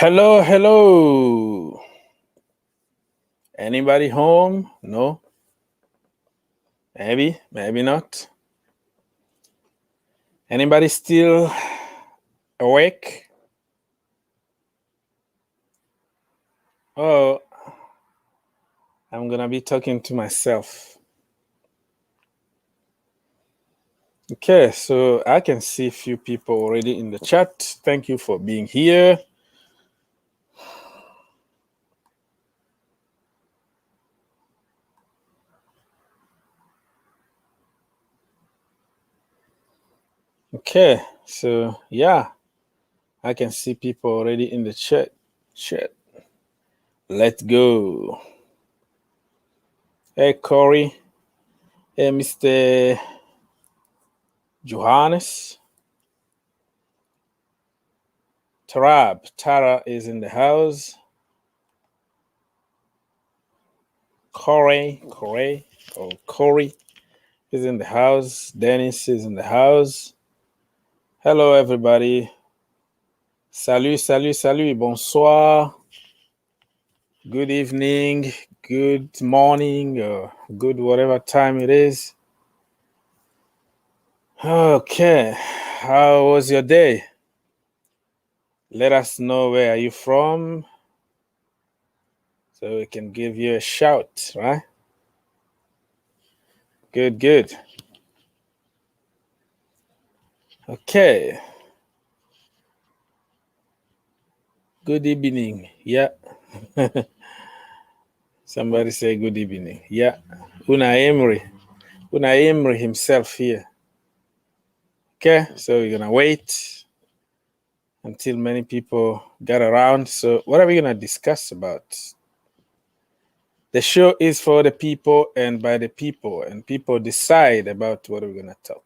Hello, hello. Anybody home? No? Maybe, maybe not. Anybody still awake? Oh, I'm gonna be talking to myself. Okay, so I can see a few people already in the chat. Thank you for being here. Okay, so yeah, I can see people already in the chat. Let's go. Hey, Corey. Hey, Mr. Johannes. Tara is in the house. Corey is in the house. Dennis is in the house. Hello, everybody. Salut. Bonsoir. Good evening. Good morning. Or good whatever time it is. Okay. How was your day? Let us know where are you from, so we can give you a shout, right? Good. Okay. Good evening. Yeah. Somebody say good evening. Yeah. Una Emery himself here. Okay, so we're gonna wait until many people get around. So what are we gonna discuss about? The show is for the people and by the people, and people decide about what we're gonna talk.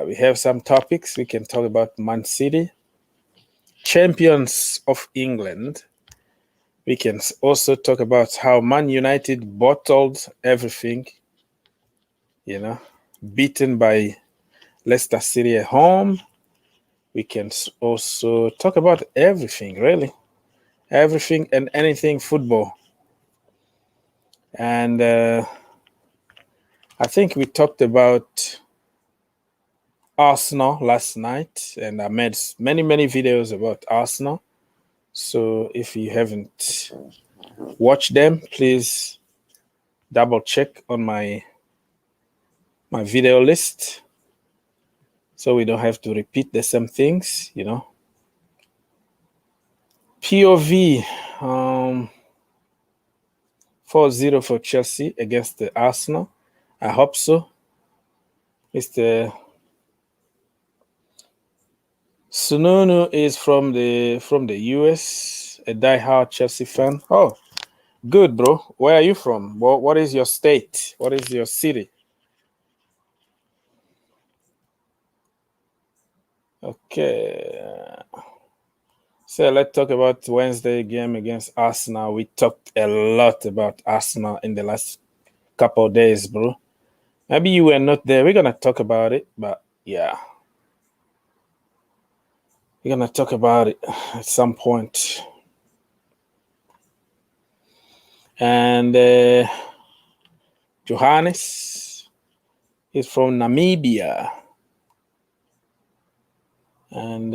We have some topics. We can talk about Man City, champions of England. We can also talk about how Man United bottled everything, beaten by Leicester City at home. We can also talk about everything, really. Everything and anything football. And I think we talked about Arsenal last night, and I made many videos about Arsenal. So if you haven't watched them, please double check on my video list, so we don't have to repeat the same things, POV 4-0 for Chelsea against the Arsenal. I hope so. Mr. Sununu is from the US, a diehard Chelsea fan. Oh, good, bro. Where are you from? What is your state? What is your city? Okay. So let's talk about Wednesday game against Arsenal. We talked a lot about Arsenal in the last couple of days, bro. Maybe you were not there. We're going to talk about it, but yeah. We're going to talk about it at some point. And Johannes is from Namibia. And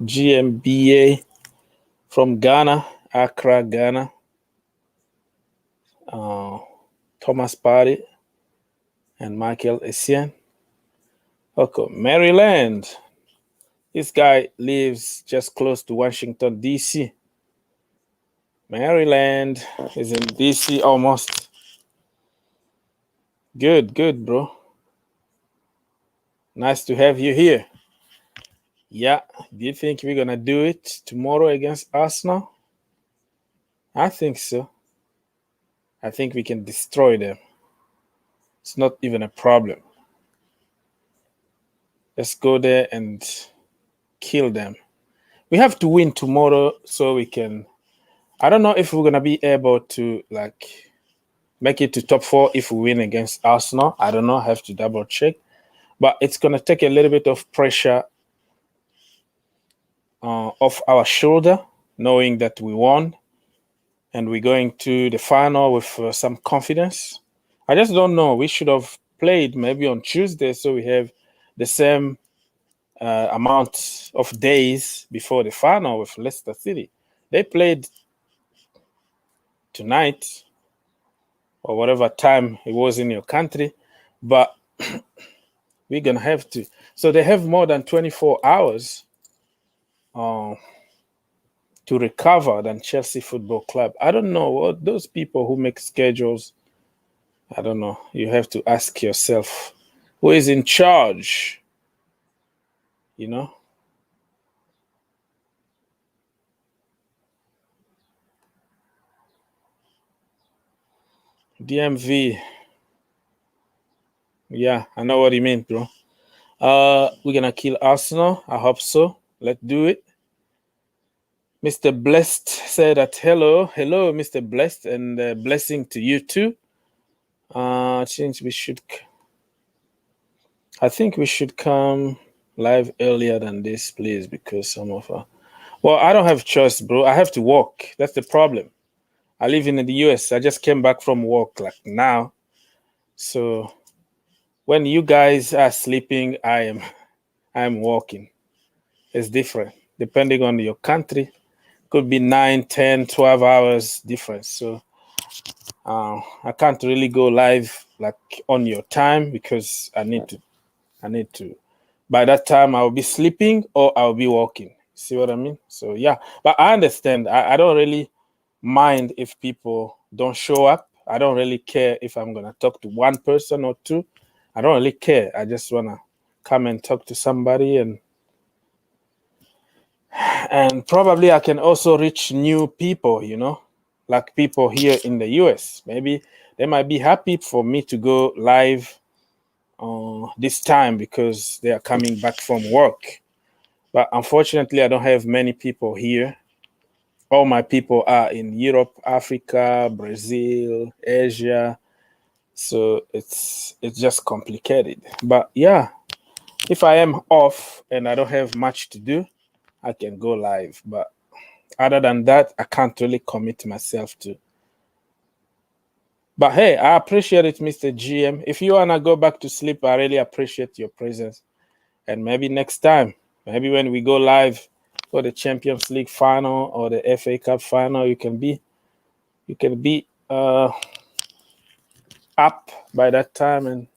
GMBA from Ghana, Accra, Ghana. Thomas Party and Michael Essien. Okay, Maryland. This guy lives just close to Washington, D.C. Maryland is in D.C. almost. Good, bro. Nice to have you here. Yeah, do you think we're going to do it tomorrow against Arsenal? I think so. I think we can destroy them. It's not even a problem. Let's go there and kill them. We have to win tomorrow so we can... I don't know if we're going to be able to make it to top 4 if we win against Arsenal. I don't know. I have to double check. But it's going to take a little bit of pressure off our shoulder, knowing that we won and we're going to the final with some confidence. I just don't know. We should have played maybe on Tuesday so we have the same amount of days before the final with Leicester City. They played tonight or whatever time it was in your country, but we're going to have to. So they have more than 24 hours to recover than Chelsea Football Club. I don't know what those people who make schedules, I don't know. You have to ask yourself, who is in charge? You know? DMV. Yeah, I know what you mean, bro. We're gonna kill Arsenal. I hope so. Let's do it. Mr. Blessed said that hello, Mr. Blessed, and blessing to you too. I think we should come live earlier than this, please, because some of well, I don't have choice, bro. I have to work. That's the problem. I live in the US. I just came back from work like now. So when you guys are sleeping, I am working. It's different. Depending on your country, could be 9, 10, 12 hours difference. So I can't really go live like on your time because I need to. By that time, I'll be sleeping or I'll be working. See what I mean? So yeah, but I understand. I don't really mind if people don't show up. I don't really care if I'm gonna talk to one person or two. I don't really care. I just wanna come and talk to somebody and probably I can also reach new people, like people here in the US. Maybe they might be happy for me to go live this time because they are coming back from work. But unfortunately, I don't have many people here. All my people are in Europe, Africa, Brazil, Asia. So it's just complicated. But yeah, if I am off and I don't have much to do, I can go live. But other than that, I can't really commit myself to. But hey, I appreciate it, Mr. GM. If you want to go back to sleep, I really appreciate your presence. And maybe next time, maybe when we go live for the Champions League final or the FA Cup final, you can be up by that time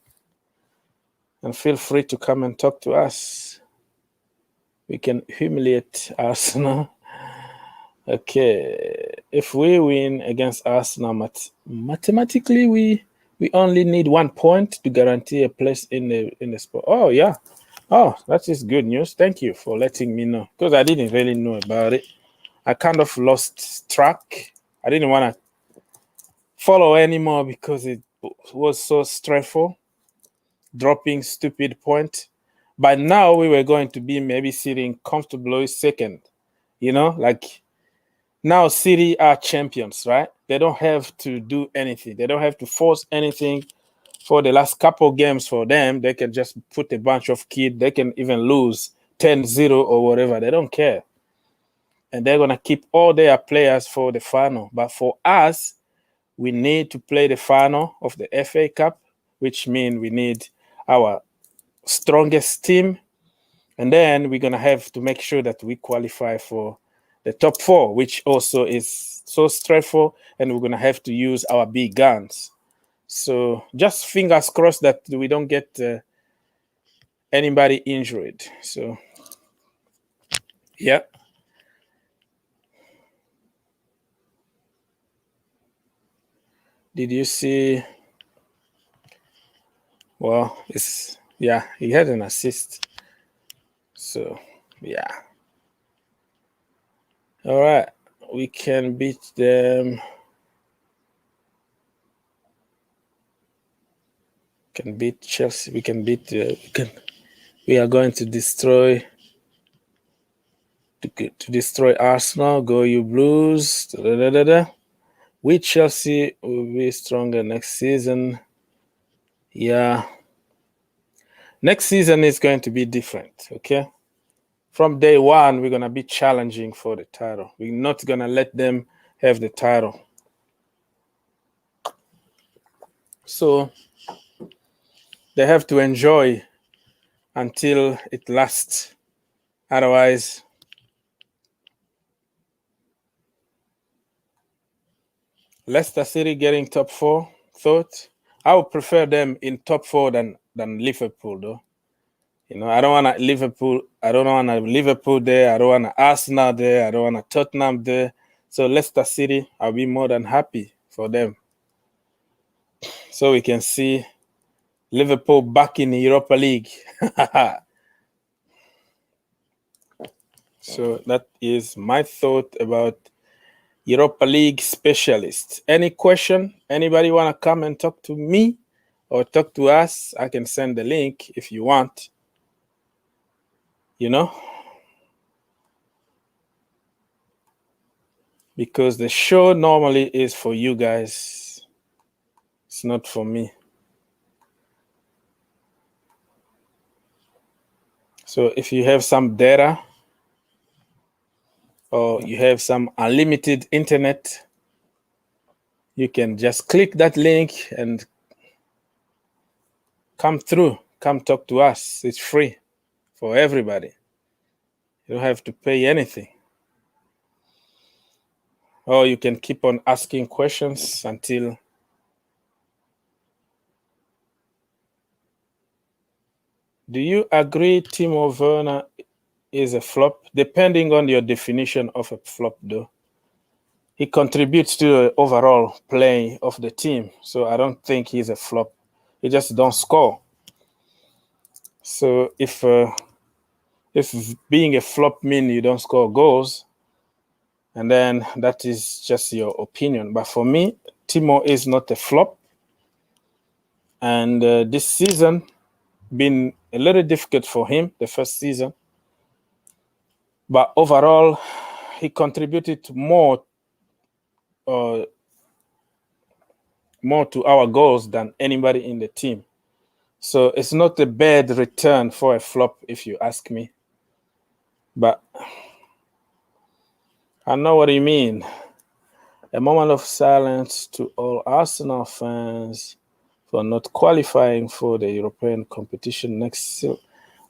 and feel free to come and talk to us. We can humiliate Arsenal. Okay, if we win against Arsenal, mathematically we only need 1 point to guarantee a place in the spot. Oh yeah, oh that is good news. Thank you for letting me know because I didn't really know about it. I kind of lost track. I didn't want to follow anymore because it was so stressful, dropping stupid point. By now we were going to be maybe sitting comfortably second. Like. Now City are champions, right? They don't have to do anything. They don't have to force anything for the last couple games for them. They can just put a bunch of kids. They can even lose 10-0 or whatever. They don't care. And they're going to keep all their players for the final. But for us, we need to play the final of the FA Cup, which means we need our strongest team. And then we're going to have to make sure that we qualify for the top 4, which also is so stressful, and we're going to have to use our big guns. So just fingers crossed that we don't get anybody injured. So, yeah. Did you see? Well, he had an assist. So, yeah. All right. We can beat them. Can beat Chelsea. We can beat. We are going to destroy Arsenal. Go you Blues. We Chelsea will be stronger next season. Yeah. Next season is going to be different. Okay. from day one, we're going to be challenging for the title. We're not going to let them have the title. So they have to enjoy until it lasts. Otherwise, Leicester City getting top 4, thought. I would prefer them in top 4 than Liverpool, though. You know, I don't want Liverpool. I don't want Liverpool there. I don't want Arsenal there. I don't want Tottenham there. So Leicester City, I'll be more than happy for them. So we can see Liverpool back in the Europa League. So that is my thought about Europa League specialists. Any question? Anybody want to come and talk to me or talk to us? I can send the link if you want. You know? Because the show normally is for you guys. It's not for me. So if you have some data or you have some unlimited internet, you can just click that link and come through. Come talk to us. It's free for everybody. You don't have to pay anything. Or you can keep on asking questions until do you agree Timo Werner is a flop? Depending on your definition of a flop, though. He contributes to the overall play of the team. So I don't think he's a flop. He just don't score. So if being a flop means you don't score goals, and then that is just your opinion. But for me, Timo is not a flop. And this season been a little difficult for him, the first season. But overall, he contributed more to our goals than anybody in the team. So it's not a bad return for a flop, if you ask me. But I know what you mean. A moment of silence to all Arsenal fans for not qualifying for the European competition next season.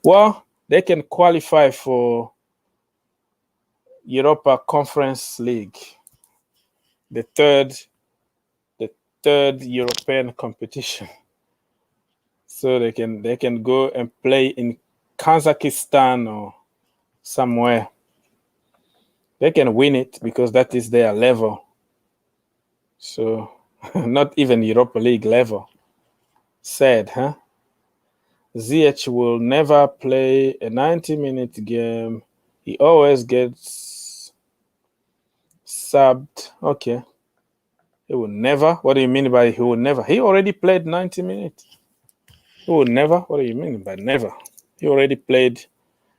Well, they can qualify for Europa Conference League, the third European competition. So they can go and play in Kazakhstan or somewhere. They can win it because that is their level. So not even Europa League level. Sad, huh? ZH will never play a 90-minute game. He always gets subbed. Okay. He will never? What do you mean by he will never? He already played 90 minutes. He will never? What do you mean by never? He already played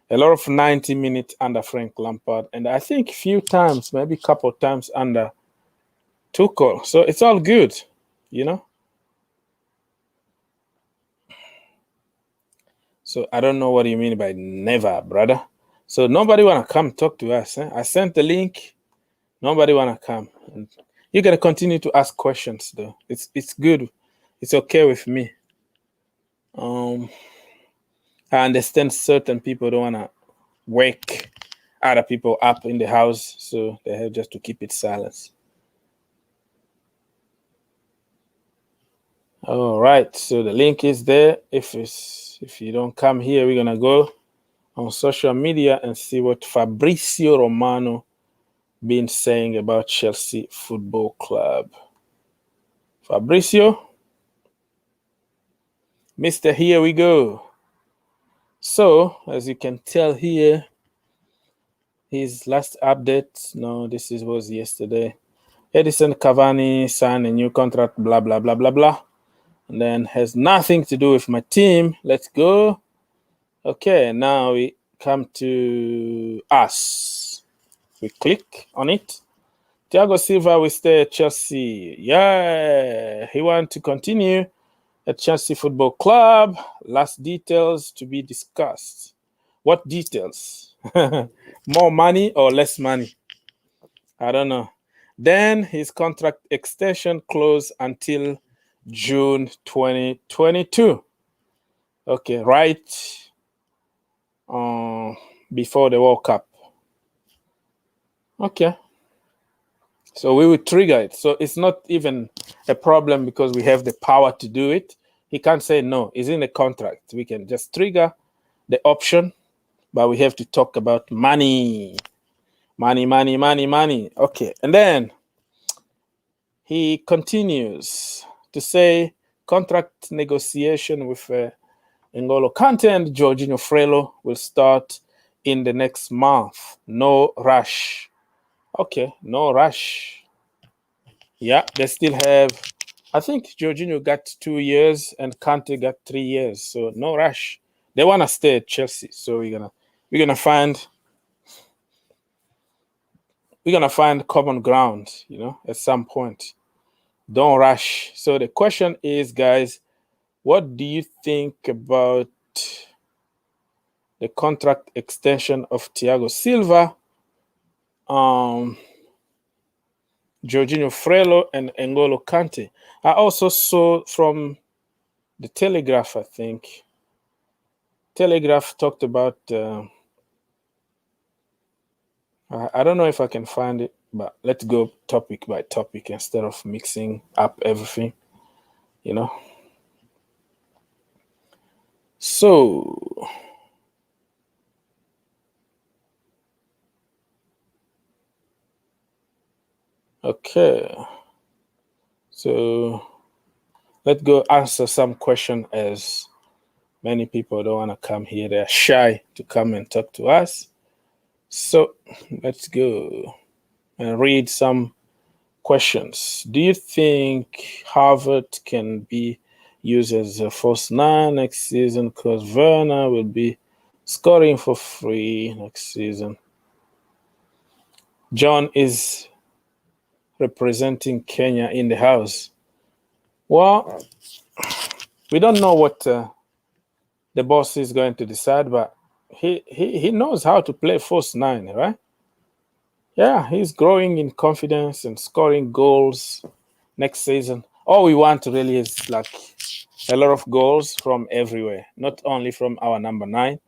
a lot of 90 minutes under Frank Lampard. And I think a few times, maybe a couple of times under Tuchel. So it's all good, you know? So I don't know what you mean by never, brother. So nobody want to come talk to us. Eh? I sent the link. Nobody want to come. And you're going to continue to ask questions, though. It's good. It's okay with me. I understand certain people don't want to wake other people up in the house, so they have just to keep it silent. All right, so the link is there. If you don't come here, we're gonna go on social media and see what Fabrizio Romano been saying about Chelsea Football Club. Fabrizio, Mr. Here we go. So, as you can tell here, his last update, no, this was yesterday. Edison Cavani signed a new contract, blah, blah, blah, blah, blah. And then has nothing to do with my team. Let's go. Okay, now we come to us. We click on it. Thiago Silva will stay at Chelsea. Yeah, he wants to continue at Chelsea Football Club. Last details to be discussed. What details? More money or less money? I don't know. Then his contract extension closed until June 2022. Okay, right before the World Cup. Okay. So we will trigger it. So it's not even a problem because we have the power to do it. He can't say no. It's in the contract. We can just trigger the option, but we have to talk about money. Money, money, money, money. Okay. And then he continues to say contract negotiation with Ngolo Kante and Jorginho Frello will start in the next month. No rush. Okay, no rush. Yeah, they still have. I think Jorginho got 2 years and Kante got 3 years, so no rush. They want to stay at Chelsea, so we're gonna find common ground, at some point. Don't rush. So the question is, guys, what do you think about the contract extension of Thiago Silva, Jorginho Frello, and Ngolo Kante? I also saw from the Telegraph, I think. Telegraph talked about, I don't know if I can find it, but let's go topic by topic instead of mixing up everything, So, okay. So, let's go answer some question, as many people don't want to come here. They're shy to come and talk to us. So, let's go and read some questions. Do you think Harvard can be used as a false nine next season because Werner will be scoring for free next season? John is representing Kenya in the house. Well, we don't know what the boss is going to decide, but he knows how to play false nine, right? Yeah, he's growing in confidence and scoring goals next season. All we want really is like a lot of goals from everywhere, not only from our number 9,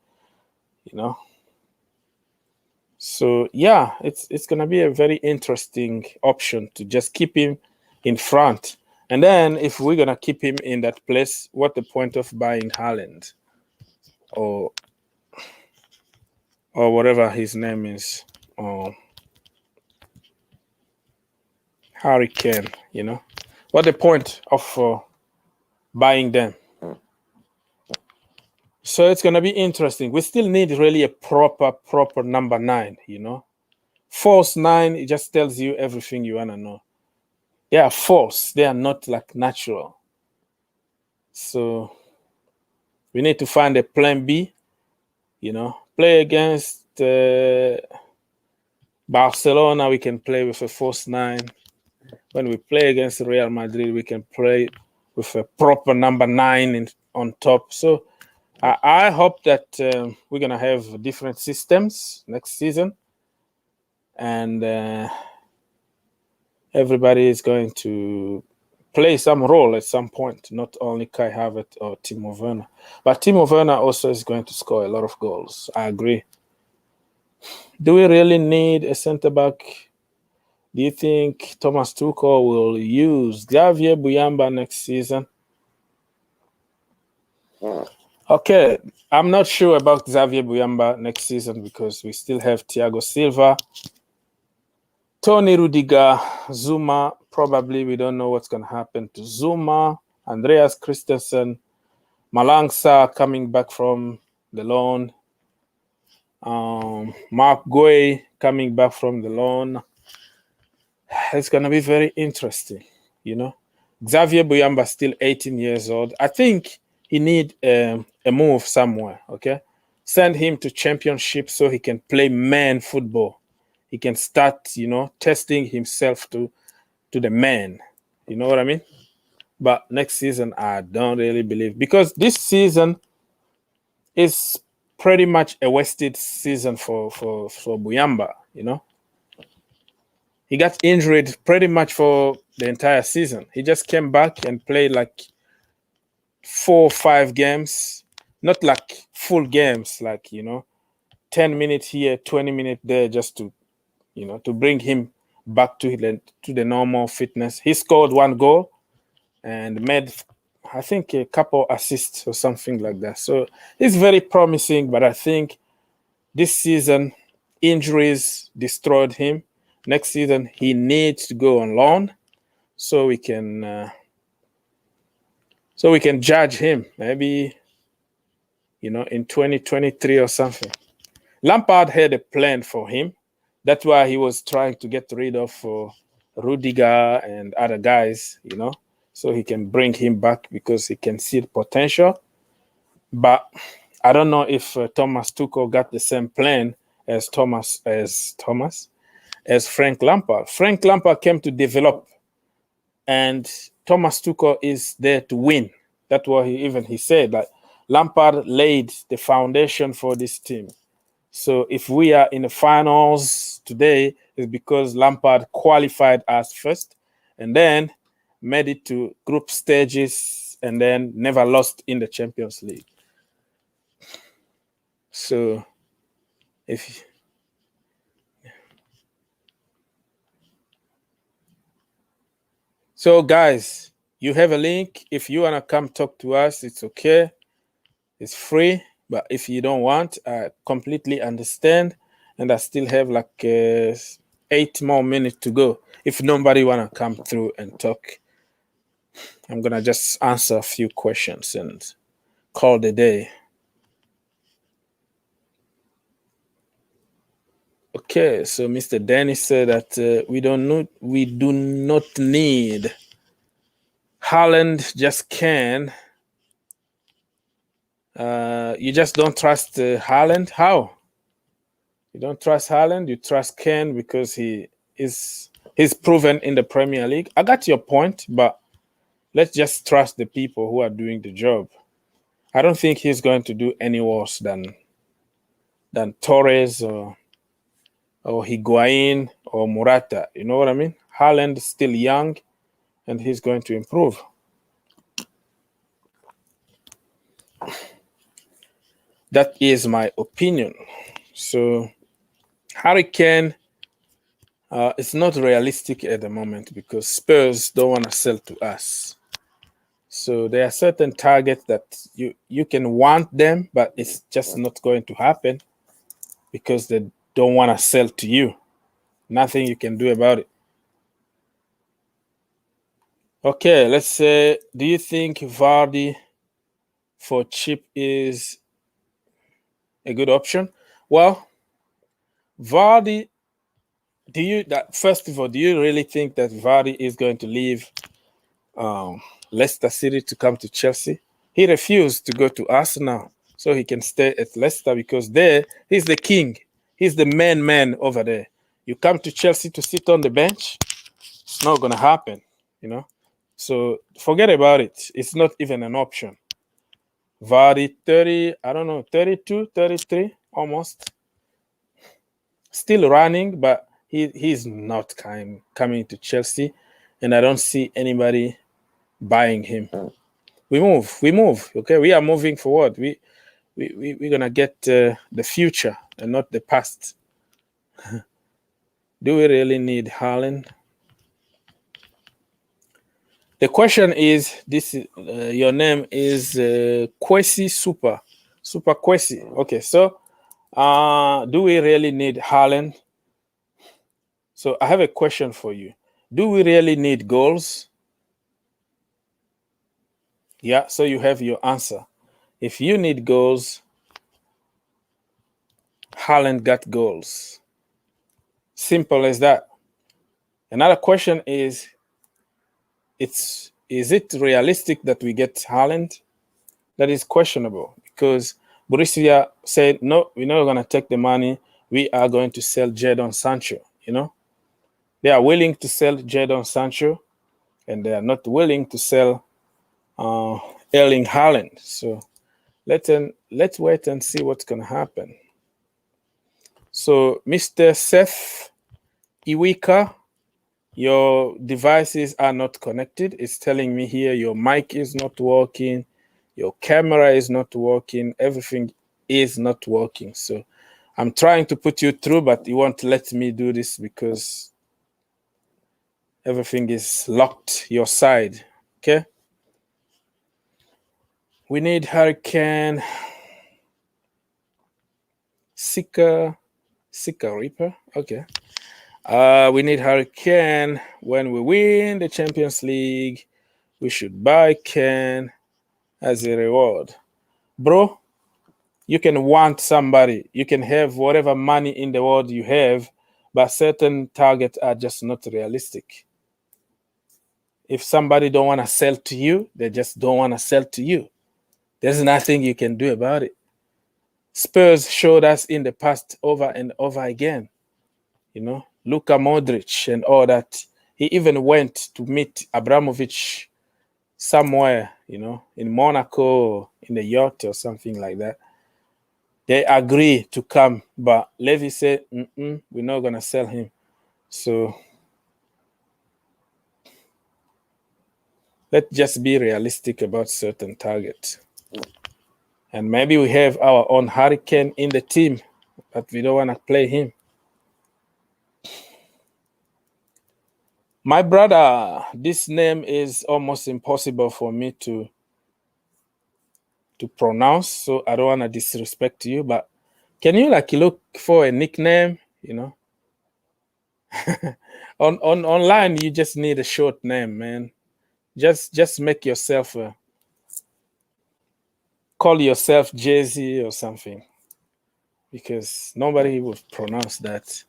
So yeah, it's gonna be a very interesting option to just keep him in front. And then if we're gonna keep him in that place, what the point of buying Haaland or whatever his name is, Harry Kane, What the point of buying them? So it's gonna be interesting. We still need really a proper number 9, False 9, it just tells you everything you wanna know. They are false. They are not like natural. So we need to find a plan B, play against Barcelona, we can play with a false 9. When we play against Real Madrid, we can play with a proper number 9 on top. So I hope that we're going to have different systems next season. And everybody is going to play some role at some point, not only Kai Havertz or Timo Werner. But Timo Werner also is going to score a lot of goals. I agree. Do we really need a center-back? Do you think Thomas Tuchel will use Xavier Buyamba next season? Okay, I'm not sure about Xavier Buyamba next season because we still have Thiago Silva, Tony Rudiger, Zuma. Probably we don't know what's going to happen to Zuma, Andreas Christensen, Malangsa coming back from the loan, Mark Guay coming back from the loan. It's going to be very interesting, Xavier Buyamba still 18 years old. I think he need a move somewhere, okay? Send him to championship so he can play man football. He can start, testing himself to the man. You know what I mean? But next season, I don't really believe. Because this season is pretty much a wasted season for Buyamba, you know. He got injured pretty much for the entire season. He just came back and played like 4 or 5 games, not like full games, like, you know, 10 minutes here, 20 minutes there, just to, you know, to bring him back to the normal fitness. He scored 1 goal and made, I think, a couple assists or something like that. So he's very promising, but I think this season injuries destroyed him. Next season he needs to go on loan so we can judge him maybe, you know, in 2023 or something. Lampard had a plan for him. That's why he was trying to get rid of Rudiger and other guys, you know, so he can bring him back because he can see the potential. But I don't know if Thomas Tuchel got the same plan as Frank Lampard. Frank Lampard came to develop, and Thomas Tuchel is there to win. That's what he said. Like, Lampard laid the foundation for this team. So if we are in the finals today, it's because Lampard qualified us first and then made it to group stages and then never lost in the Champions League. So So guys, you have a link. If you want to come talk to us, it's okay. It's free. But if you don't want, I completely understand. And I still have like 8 more minutes to go. If nobody want to come through and talk, I'm going to just answer a few questions and call the day. Okay, so Mr. Dennis said that we do not need Haaland, just can. You just don't trust Haaland? How? You don't trust Haaland? You trust Kane because he's proven in the Premier League? I got your point, but let's just trust the people who are doing the job. I don't think he's going to do any worse than Torres or Higuain or Morata. You know what I mean? Haaland is still young, and he's going to improve. That is my opinion. So Harry Kane, it's not realistic at the moment because Spurs don't want to sell to us. So there are certain targets that you can want them, but it's just not going to happen because they don't want to sell to you. Nothing you can do about it. Okay, let's say, do you think Vardy for cheap is a good option? Well, Vardy, first of all, do you really think that Vardy is going to leave Leicester City to come to Chelsea? He refused to go to Arsenal so he can stay at Leicester because there he's the king. He's the main man over there. You come to Chelsea to sit on the bench, it's not going to happen, you know? So forget about it. It's not even an option. Vardy, 32, 33, almost. Still running, but he's not coming to Chelsea, and I don't see anybody buying him. We move. Okay, we are moving forward. We're gonna get the future and not the past. Do we really need Haaland? The question is, your name is Kwesi Super Kwesi. Okay, so do we really need Haaland? So I have a question for you. Do we really need goals? Yeah, so you have your answer. If you need goals, Haaland got goals. Simple as that. Another question is it realistic that we get Haaland? That is questionable because Borussia said, no, we're not going to take the money. We are going to sell Jadon Sancho, you know? They are willing to sell Jadon Sancho, and they are not willing to sell Erling Haaland. So let let's wait and see what's going to happen. So, Mr. Seth Iwika, your devices are not connected. It's telling me here your mic is not working, your camera is not working, everything is not working. So I'm trying to put you through, but you won't let me do this because everything is locked your side. Okay. We need Hurricane Sika Reaper. Okay. We need Hurricane. When we win the Champions League, we should buy Ken as a reward. Bro, you can want somebody. You can have whatever money in the world you have, but certain targets are just not realistic. If somebody don't want to sell to you, they just don't want to sell to you. There's nothing you can do about it. Spurs showed us in the past over and over again. You know, Luka Modric and all that. He even went to meet Abramovich somewhere, you know, in Monaco, in the yacht or something like that. They agree to come, but Levy said, we're not going to sell him. So let's just be realistic about certain targets. And maybe we have our own Hurricane in the team, but we don't want to play him. My brother, this name is almost impossible for me to pronounce, so I don't want to disrespect you, but can you look for a nickname, you know? Online, you just need a short name, man. Just make yourself call yourself Jay-Z or something, because nobody would pronounce that.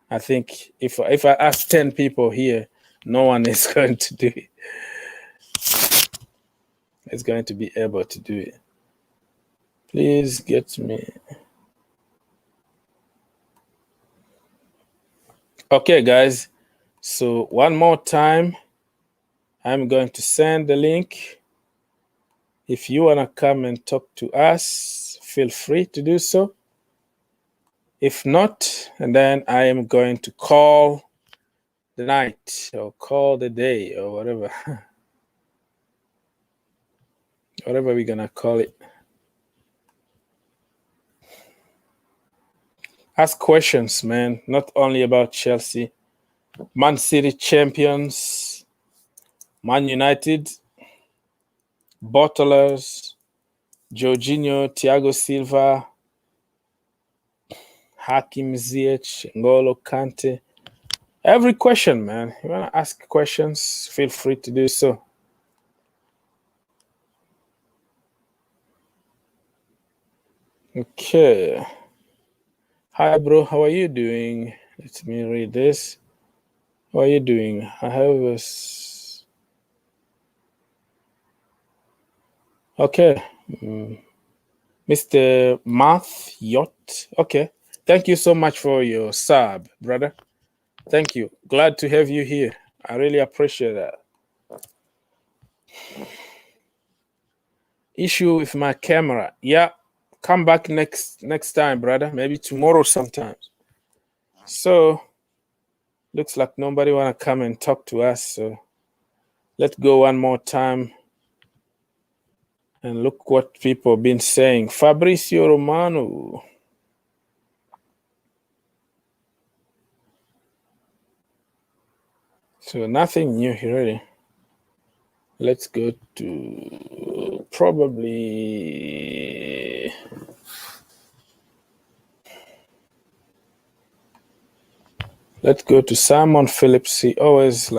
I think if I ask 10 people here, no one is going to do it. It's going to be able to do it. Please get me. Okay, guys. So one more time, I'm going to send the link. If you want to come and talk to us, feel free to do so. If not, and then I am going to call the night or call the day or whatever. Whatever we're going to call it. Ask questions, man. Not only about Chelsea. Man City champions. Man United. Bottlers. Jorginho, Thiago Silva. Hakim Ziyech, Ngolo Kante. Every question, man. You want to ask questions, feel free to do so. Okay. Hi, bro. How are you doing? Let me read this. How are you doing? I have this. Okay. Mr. Math Yacht. Okay. Thank you so much for your sub, brother. Thank you. Glad to have you here. I really appreciate that. Issue with my camera. Yeah. Come back next time, brother. Maybe tomorrow sometimes. So, looks like nobody want to come and talk to us. So, let's go one more time. And look what people have been saying. Fabrizio Romano. So, nothing new here, really. Let's go to probably... Let's go to Simon Phillips. He always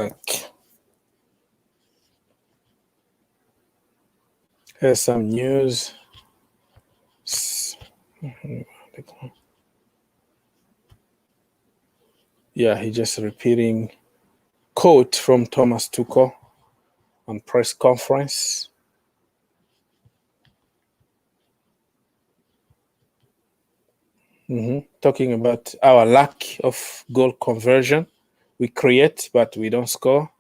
has some news. Yeah, he just repeating quote from Thomas Tuchel on press conference. Talking about our lack of goal conversion. We create, but we don't score.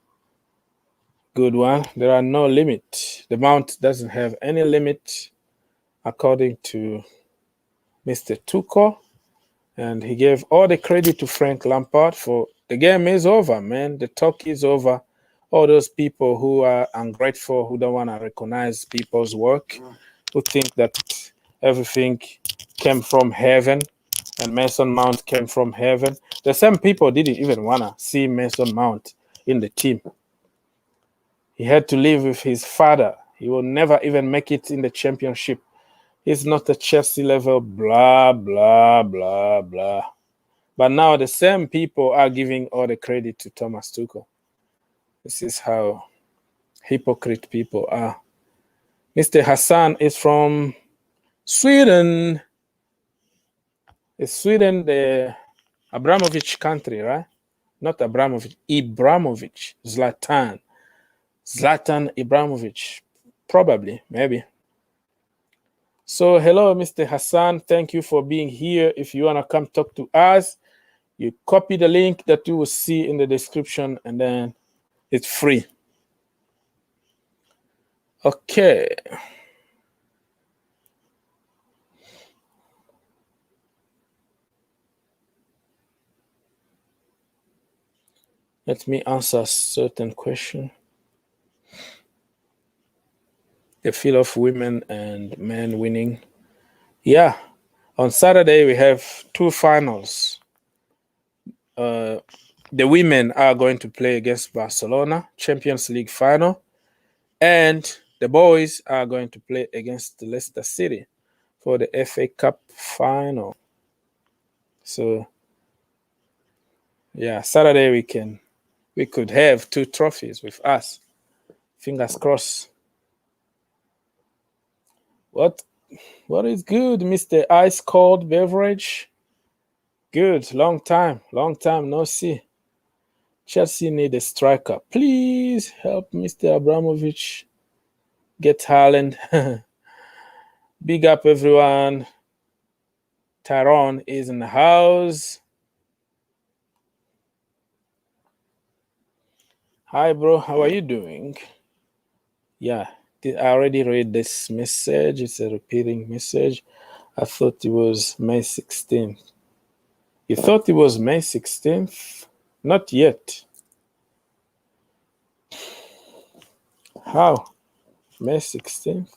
Good one. There are no limit. The Mount doesn't have any limit. according to Mr. Tuchel. And he gave all the credit to Frank Lampard for the game is over, man. The talk is over. All those people who are ungrateful, who don't want to recognize people's work, who think that everything came from heaven and Mason Mount came from heaven. The same people didn't even want to see Mason Mount in the team. He had to live with his father. He will never even make it in the championship. He's not a Chelsea level, blah, blah, blah, blah. But now the same people are giving all the credit to Thomas Tuchel. This is how hypocrite people are. Mr. Hassan is from Sweden. Is Sweden the Abramovich country, right? Not Abramovich, Ibrahimovic, Zlatan Ibrahimovic, probably, maybe. So hello, Mr. Hassan. Thank you for being here. If you want to come talk to us, you copy the link that you will see in the description, and then it's free. Okay. Let me answer a certain question. The feel of women and men winning. Yeah. On Saturday, we have two finals. The women are going to play against Barcelona, Champions League final. And the boys are going to play against Leicester City for the FA Cup final. So, yeah, Saturday we could have two trophies with us. Fingers crossed. What is good, Mr. Ice Cold Beverage? Good, long time no see. Chelsea need a striker. Please help Mr. Abramovich get Haaland. Big up, everyone. Tyrone is in the house. Hi, bro. How are you doing? Yeah, I already read this message. It's a repeating message. I thought it was May 16th. You thought it was May 16th? Not yet. How? May 16th?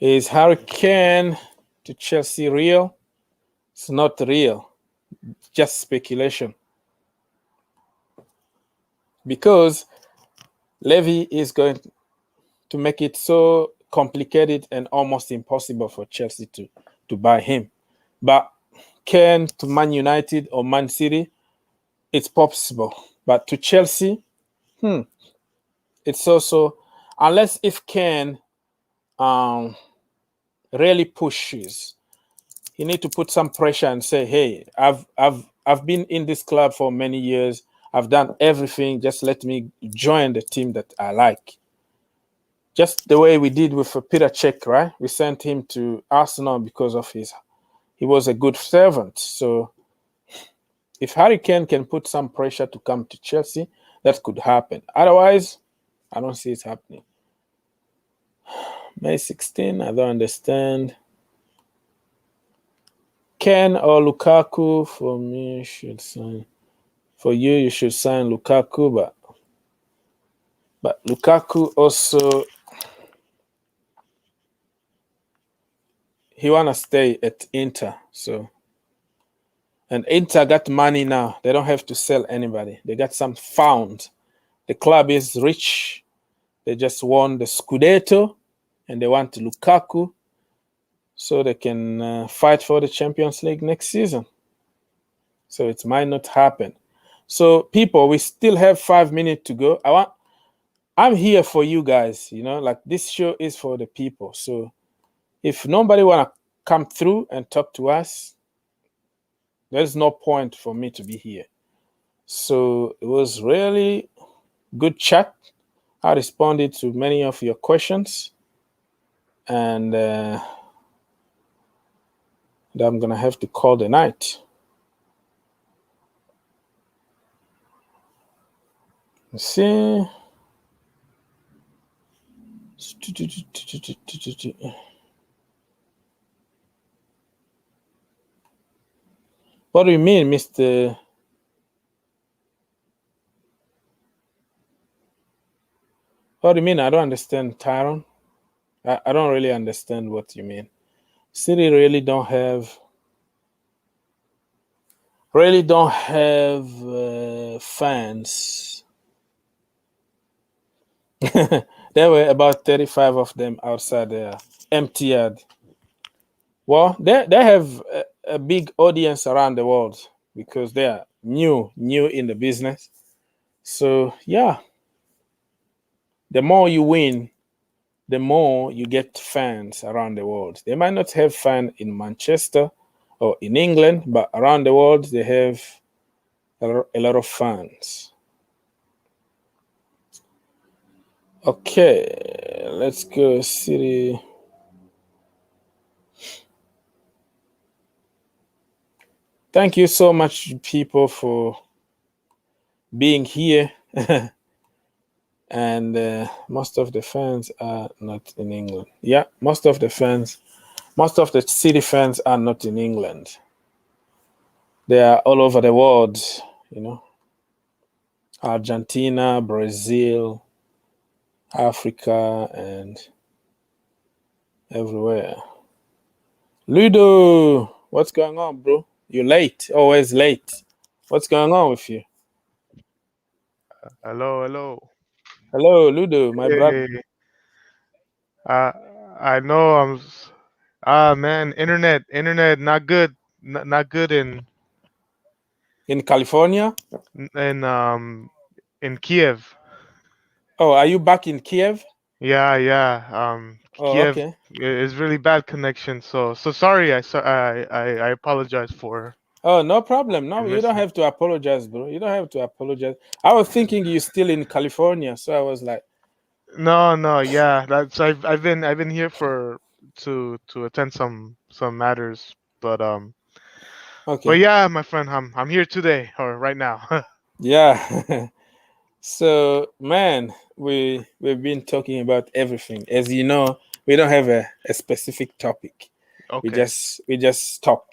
Is Harry Kane to Chelsea real? It's not real. Just speculation. Because Levy is going to make it so complicated and almost impossible for Chelsea to buy him. But Kane to Man United or Man City, it's possible. But to Chelsea, it's also, unless if Kane really pushes, he need to put some pressure and say, hey, I've been in this club for many years. I've done everything. Just let me join the team that I like. Just the way we did with Peter Cech, right? We sent him to Arsenal because of he was a good servant. So if Harry Kane can put some pressure to come to Chelsea, that could happen. Otherwise, I don't see it happening. May 16, I don't understand. Kane or Lukaku, for me, should sign. For you should sign Lukaku, but Lukaku also, he want to stay at Inter. So, and Inter got money now. They don't have to sell anybody. They got some found. The club is rich. They just won the Scudetto, and they want Lukaku so they can fight for the Champions League next season. So it might not happen. So people, we still have 5 minutes to go. I'm here for you guys, like this show is for the people. So if nobody want to come through and talk to us, there's no point for me to be here. So it was really good chat. I responded to many of your questions, and I'm going to have to call the night. Let's see. What do you mean, Mr.? What do you mean? I don't understand, Tyron. I don't really understand what you mean. City really don't have fans. There were about 35 of them outside there, empty yard. Well, they have a big audience around the world because they are new in the business. So yeah, the more you win, the more you get fans around the world. They might not have fans in Manchester or in England, but around the world they have a lot of fans. Okay, let's go City. Thank you so much, people, for being here. And most of the fans are not in England. Yeah, most of the City fans are not in England. They are all over the world, Argentina, Brazil, Africa, and everywhere. Ludo, what's going on, bro? You're late, always late. What's going on with you? Hello, hello. Hello, Ludo, my brother. Hey, uh, I know man, internet, not good, not good In California? in um in Kiev. Oh, are you back in Kiev? Yeah, yeah. Oh, Kiev okay. is really bad connection. So sorry. I apologize for Oh, no problem. No, you don't missing. have to apologize, bro. You don't have to apologize. I was thinking you're still in California, so I was like, No, no, yeah. That's I've been here for to attend some matters, but okay, yeah, my friend, I'm here today or right now. yeah. So, man, we've been talking about everything. As you know, we don't have a specific topic. We Okay. just talk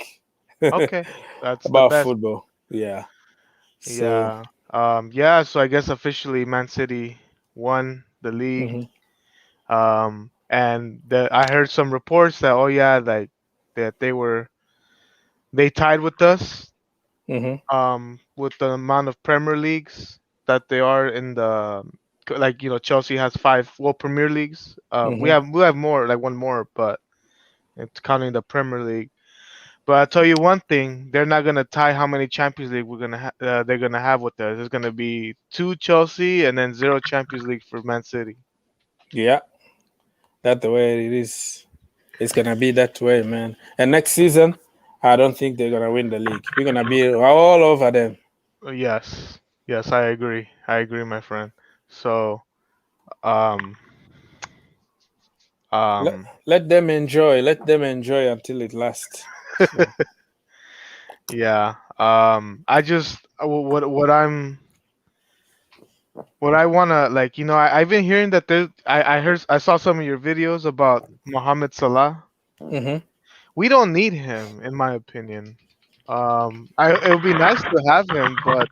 Okay, that's the about best. football. Yeah. So, Yeah. Yeah, so I guess officially Man City won the league. hmm And I heard some reports that oh yeah, like that they tied with us hmm with the amount of Premier Leagues that they are in the like Chelsea has five Premier Leagues. hmm We have more, like one more, but it's counting the Premier League. But I'll tell you one thing: they're not gonna tie how many Champions League they're gonna have with us. There's gonna be two Chelsea and then zero Champions League for Man City. yeah, that's the way it is. It's gonna be that way, man. And next season, I don't think they're gonna win the league. We're gonna be all over them. Yes, yes, I agree, my friend. So, um, Let, um, let them enjoy. Let them enjoy until it lasts. So. yeah. I just what I wanna like, I've been hearing that I saw some of your videos about Mohamed Salah. hmm We don't need him, in my opinion. It would be nice to have him, but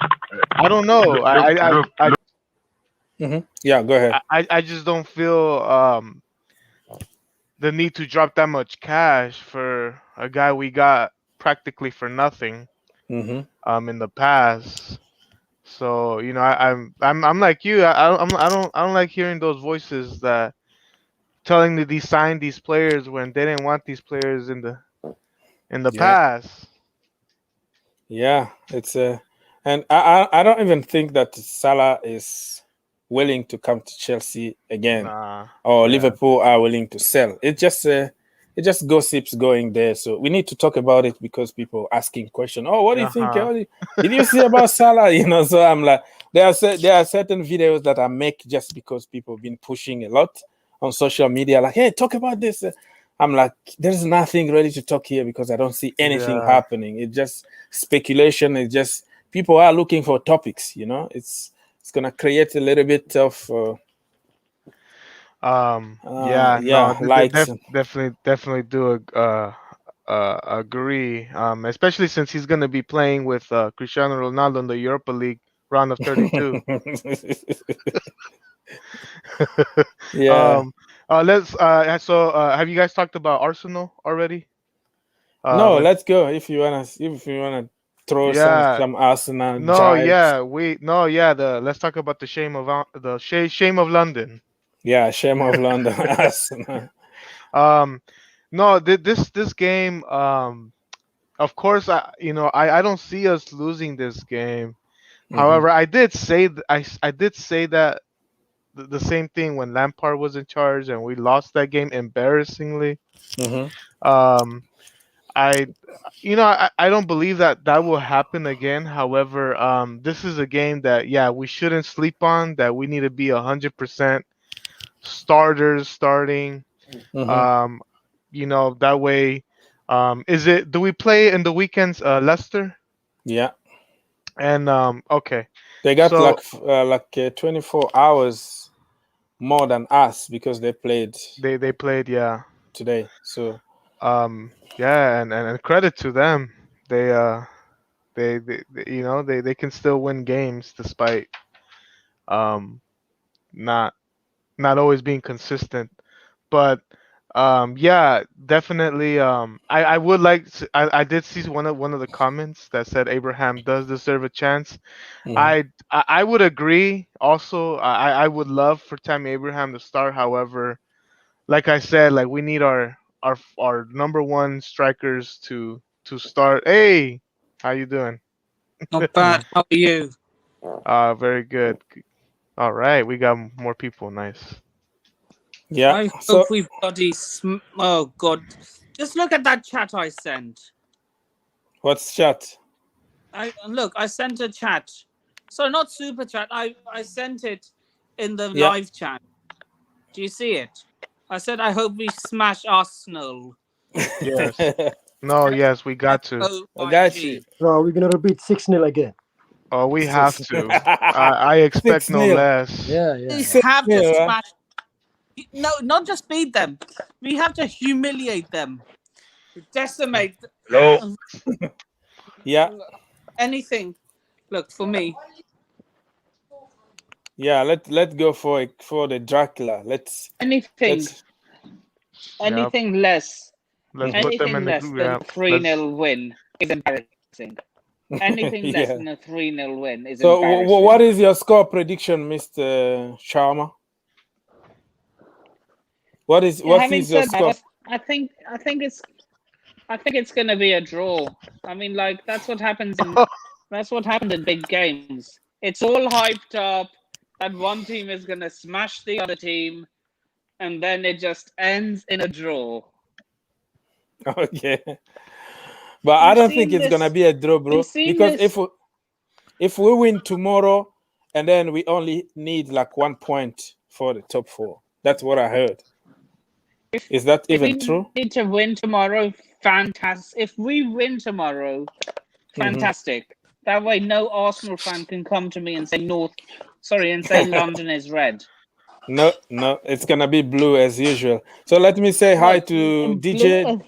I don't know. Yeah, go ahead. I just don't feel the need to drop that much cash for a guy we got practically for nothing hmm in the past. So I'm like you. I don't like hearing those voices that telling me they signed these players when they didn't want these players in the Yeah, past. yeah. And I don't even think that Salah is willing to come to Chelsea again, Nah, or yeah, Liverpool are willing to sell. It just gossips going there. So we need to talk about it because people asking question. Oh, what do you uh think? huh, Did you see about Salah? So I'm like, there are certain videos that I make just because people have been pushing a lot on social media. Like, hey, talk about this. I'm like, there's nothing ready to talk here because I don't see anything yeah. happening. It's just speculation. It's just people are looking for topics. It's gonna create a little bit of Yeah, no, Yeah, lights. definitely do agree. Especially since he's gonna be playing with Cristiano Ronaldo in the Europa League round of 32. Yeah. um, have you guys talked about Arsenal already? No, Let's let's go. If you wanna throw some yeah. some Arsenal No, jibes. yeah, the let's talk about the shame of London. Yeah, shame of London, Arsenal. Um, no, this game, of course, I don't see us losing this game. Hmm. However, I did say that the same thing when Lampard was in charge and we lost that game embarrassingly. Hmm. Um, I I don't believe that that will happen again. However, this is a game that yeah we shouldn't sleep on. That we need to be 100% starters starting. Hmm. Um, that way. Is it? Do we play in the weekends? Leicester Yeah, and okay. they got So like 24 hours more than us because they played they played yeah. today. So Yeah, and credit to them. They they can still win games despite um not not always being consistent. But yeah, definitely I would I did see one of the comments that said Abraham does deserve a chance. mhm. I would agree also. I would love for Tammy Abraham to start. However, like I said, like we need our number one strikers to start. Hey, how you doing? Not bad. How are you? Very good. All right, we got more people. Nice. Yeah. I hope So we bloody. Oh God! Just look at that chat I sent. what's chat? I sent a chat. So not super chat. I sent it in the Yeah. live chat. Do you see it? I said I hope we smash Arsenal. Yes. No. Yes, we got to. I got you. FOIG. So we're gonna repeat 6-0 again. Oh, we have Six. to. I expect Six no nil. less. Yeah, We yeah, yeah. Six have to nil. Huh? smash. No, not just beat them. We have to humiliate them. Decimate. Hello. Yeah. Anything. Look for me. Yeah. Let go for the Dracula. Anything. Let's. Yep. Anything less. Let's put them Anything in the less group. than Yeah. a 3 Let's. 0 win is embarrassing. Anything less Yeah. than a 3 0 win is So what embarrassing. is your score prediction, Mr. Sharma? What Having is your said that, score? I think it's gonna be a draw. I mean, like that's what happened in big games. It's all hyped up that one team is gonna smash the other team, and then it just ends in a draw. Okay. But I We've don't think seen it's gonna this. be a draw, We've bro. seen Because this. if we win tomorrow and then we only need like 1 point for the top four. That's what I heard. Is that If even we true? need to win tomorrow, fantastic. If we win tomorrow, Hmm. fantastic. That way, no Arsenal fan can come to me and say and say London is red. No, no, it's gonna be blue as usual. So let me say hi Look, to DJ. blue.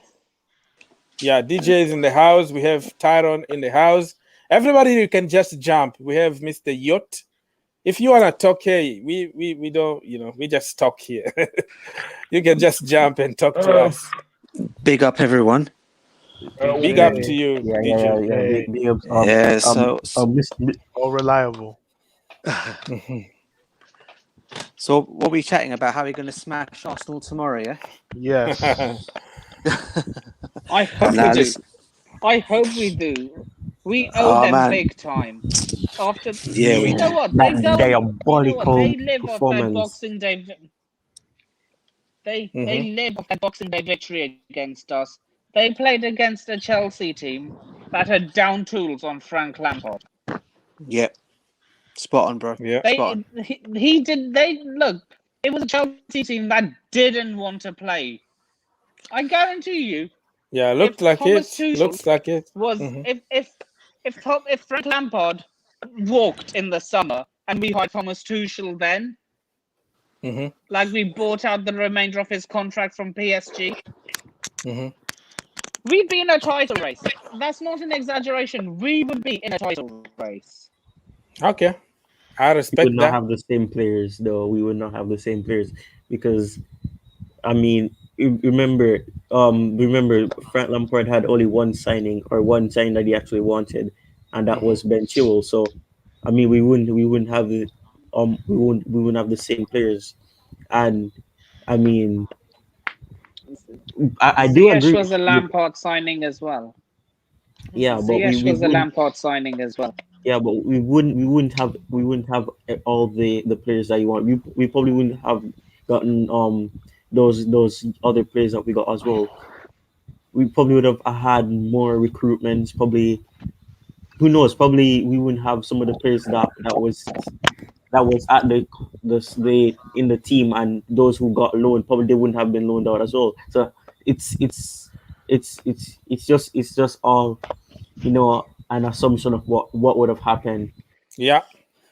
Yeah, DJ is in the house. We have Tyron in the house. Everybody, you can just jump. We have Mr. Yacht. If you wanna talk, hey, we don't, we just talk here. You can just jump and talk to us. Big up, everyone. Big up Hey. to you, Yeah, yeah, yeah, DJ. yeah. Hey. Big ups. Yeah, All reliable. so what are we chatting about? How are we going to smash Arsenal tomorrow, yeah? Yes. I hope we Nah, do. listen. I hope we do. We owe Oh, them man. big time. After Yeah, we you know do. what they That go, you know what diabolical they live off that performance. Boxing Day. They Hmm. live off that Boxing Day victory against us. They played against a Chelsea team that had down tools on Frank Lampard. Yep. Spot on, bro. Yeah. Spot on. He did. They look. It was a Chelsea team that didn't want to play. I guarantee you, Yeah, if looked like Thomas it. Tuchel Looks like it. was Hmm. if Frank Lampard walked in the summer and we hired Thomas Tuchel then, Mm-hmm. Like we bought out the remainder of his contract from PSG. Mm-hmm. We'd be in a title race. That's not an exaggeration. We would be in a title race. Okay, I We respect would not that. have the same players, though. We would not have the same players because, I mean, remember Frank Lampard had only one signing or one signing that he actually wanted, and that Mm-hmm. was Ben Chilwell. So, I mean, we wouldn't have we wouldn't have the same players, and I mean, I do Ziyech agree was a with Lampard signing as well. yeah, but Ziyech was a Lampard signing as well. we wouldn't have all the players that you want. We probably wouldn't have gotten those other players that we got as well. We probably would have had more recruitments. Probably, who knows? Probably we wouldn't have some of the players that was at the in the team, and those who got loaned probably they wouldn't have been loaned out as well. So it's just all an assumption of what would have happened. Yeah,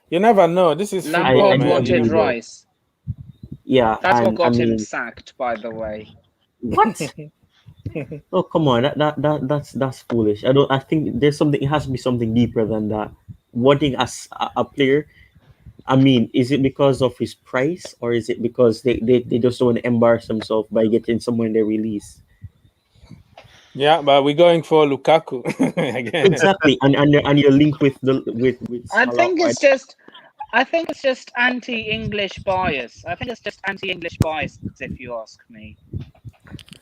you never know. This is football, I Lampard do man. wanted agree though. Rice. Yeah, That's what and I got him mean, sacked, by the way. what? Oh, come on, that's foolish. I don't. I think there's something. It has to be something deeper than that. Wanting as a player. I mean, is it because of his price, or is it because they just don't want to embarrass themselves by getting someone they release? Yeah, but we're going for Lukaku again. Exactly, and you're linked with I Salah. think it's just anti-English bias. I think it's just anti-English bias, if you ask me.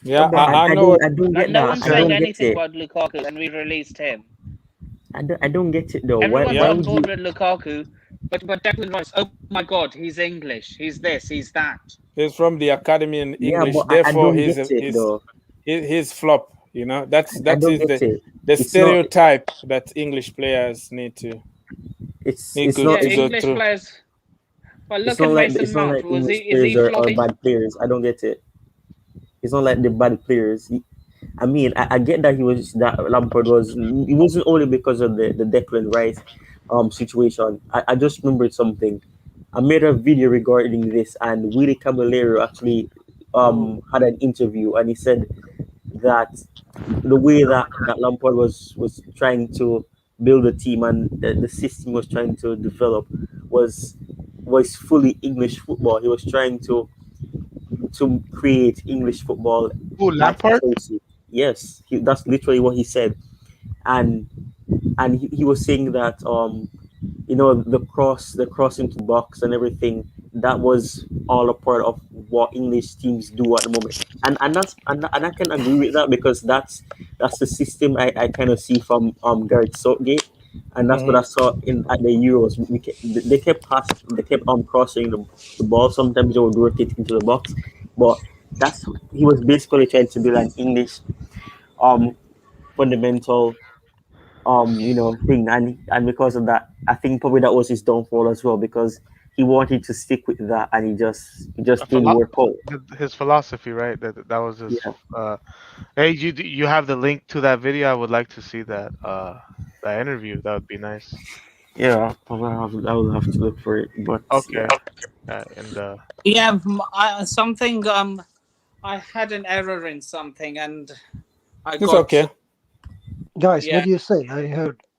Yeah, But I, I I know don't what. I don't Like get no that. one's I saying don't get anything it. about Lukaku, and we released him. I don't get it though. Why Everyone's why Yeah, on would board you? with Lukaku, but Declan Rice, oh my God, he's English. He's this, he's that. he's from the academy in Yeah, English. but I Therefore, don't he's get a, it he's though. he's flop. You know, that's I that don't is get it. the It's not. stereotype that English players It's need it's to, not. Yeah, to It's go English through. players. Well, it's look not at like Mason it's not Mount. like English Is players he are floppy? bad players. I don't get it. It's not like the bad players. I mean, I get that that Lampard was. It wasn't only because of the Declan Rice situation. I just remembered something. I made a video regarding this, and Willie Caballero actually had an interview, and he said that the way that Lampard was trying to build a team and the system was trying to develop was was fully English football. He was trying to create English football Who, at Lampard? Chelsea. Yes, that's literally what he said, and he was saying that the cross into box and everything, that was all a part of what English teams do at the moment, and I can agree with that because that's the system I kind of see from Gareth Southgate, and that's what Hmm. I saw in at the Euros. They kept crossing the ball. Sometimes they would rotate into the box, but that's he was basically trying to build an English um fundamental thing, and because of that, I think probably that was his downfall as well because he wanted to stick with that and it just A didn't philo- work out. his philosophy, right? That was his. Yeah, Hey, you have the link to that video? I would like to see that interview. That would be nice. yeah, I will have to look for it, but Okay. yeah. And Yeah, something. I had an error in something, and I It's got. okay. Guys, what Yeah, do you say?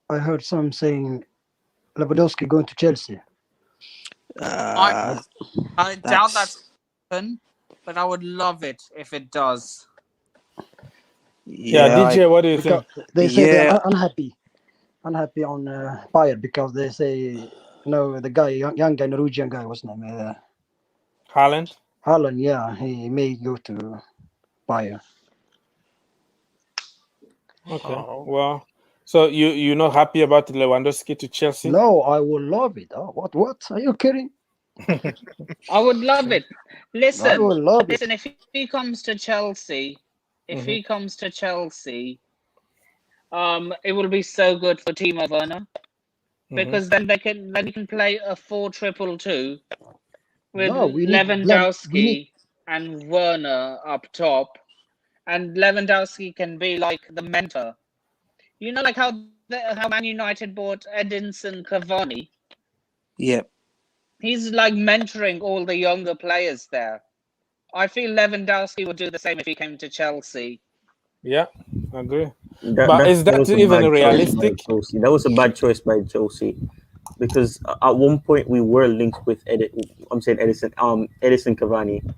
I heard some saying Lewandowski going to Chelsea. Uh, I doubt that's happen, but I would love it if it does. Yeah, yeah, DJ, what do you Because think? they say they're yeah. unhappy on Bayern because they say the guy, young guy, Norwegian guy, what's his name? Haaland? Haaland. Yeah, he may go to Bayern. Okay. oh, Well, so you're not happy about Lewandowski to Chelsea? No, I will love it. Oh, what? Are you kidding? I would love it. I will love it. Listen. If he comes to Chelsea, Hmm. it will be so good for Timo Werner Hmm. because then he can play a 4-2-2 with No, we need Lewandowski and Werner up top, and Lewandowski can be like the mentor. You know, like how Man United bought Edinson Cavani. Yep. He's like mentoring all the younger players there. I feel Lewandowski would do the same if he came to Chelsea. Yeah, I agree. That, But that, is that that was a even bad choice by realistic? Chelsea. That was a bad choice by Chelsea because at one point we were linked with Edison Cavani.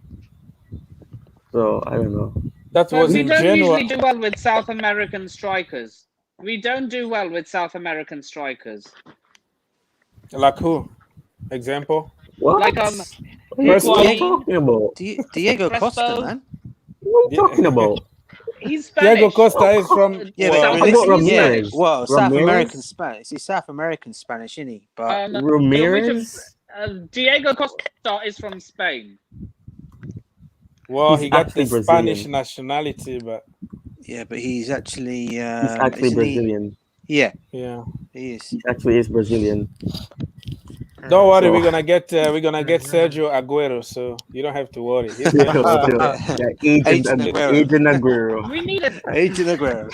So I don't know. That But was we in don't usually January. do well with South American strikers. We don't do well with South American strikers. Like who? Example? What? Like What are you Higuain, talking about? Diego Costa, Crespo. man. What are you talking about? He's Spanish. Diego Costa is from Yeah, well, South How about American yeah. Ramirez? Spanish. Well, South Ramirez? American Spanish. He's South American Spanish, isn't he? But Ramirez? Diego Costa is from Spain. well, He's he got the actually Spanish Brazilian. nationality, but yeah, but he's actually He's actually isn't he? Brazilian. Yeah, yeah. he is. He actually is Brazilian. Don't worry, So- we're gonna get Sergio Aguero, so you don't have to worry. He's Yeah, gonna- Agent Aguero. We need a Agent Aguero.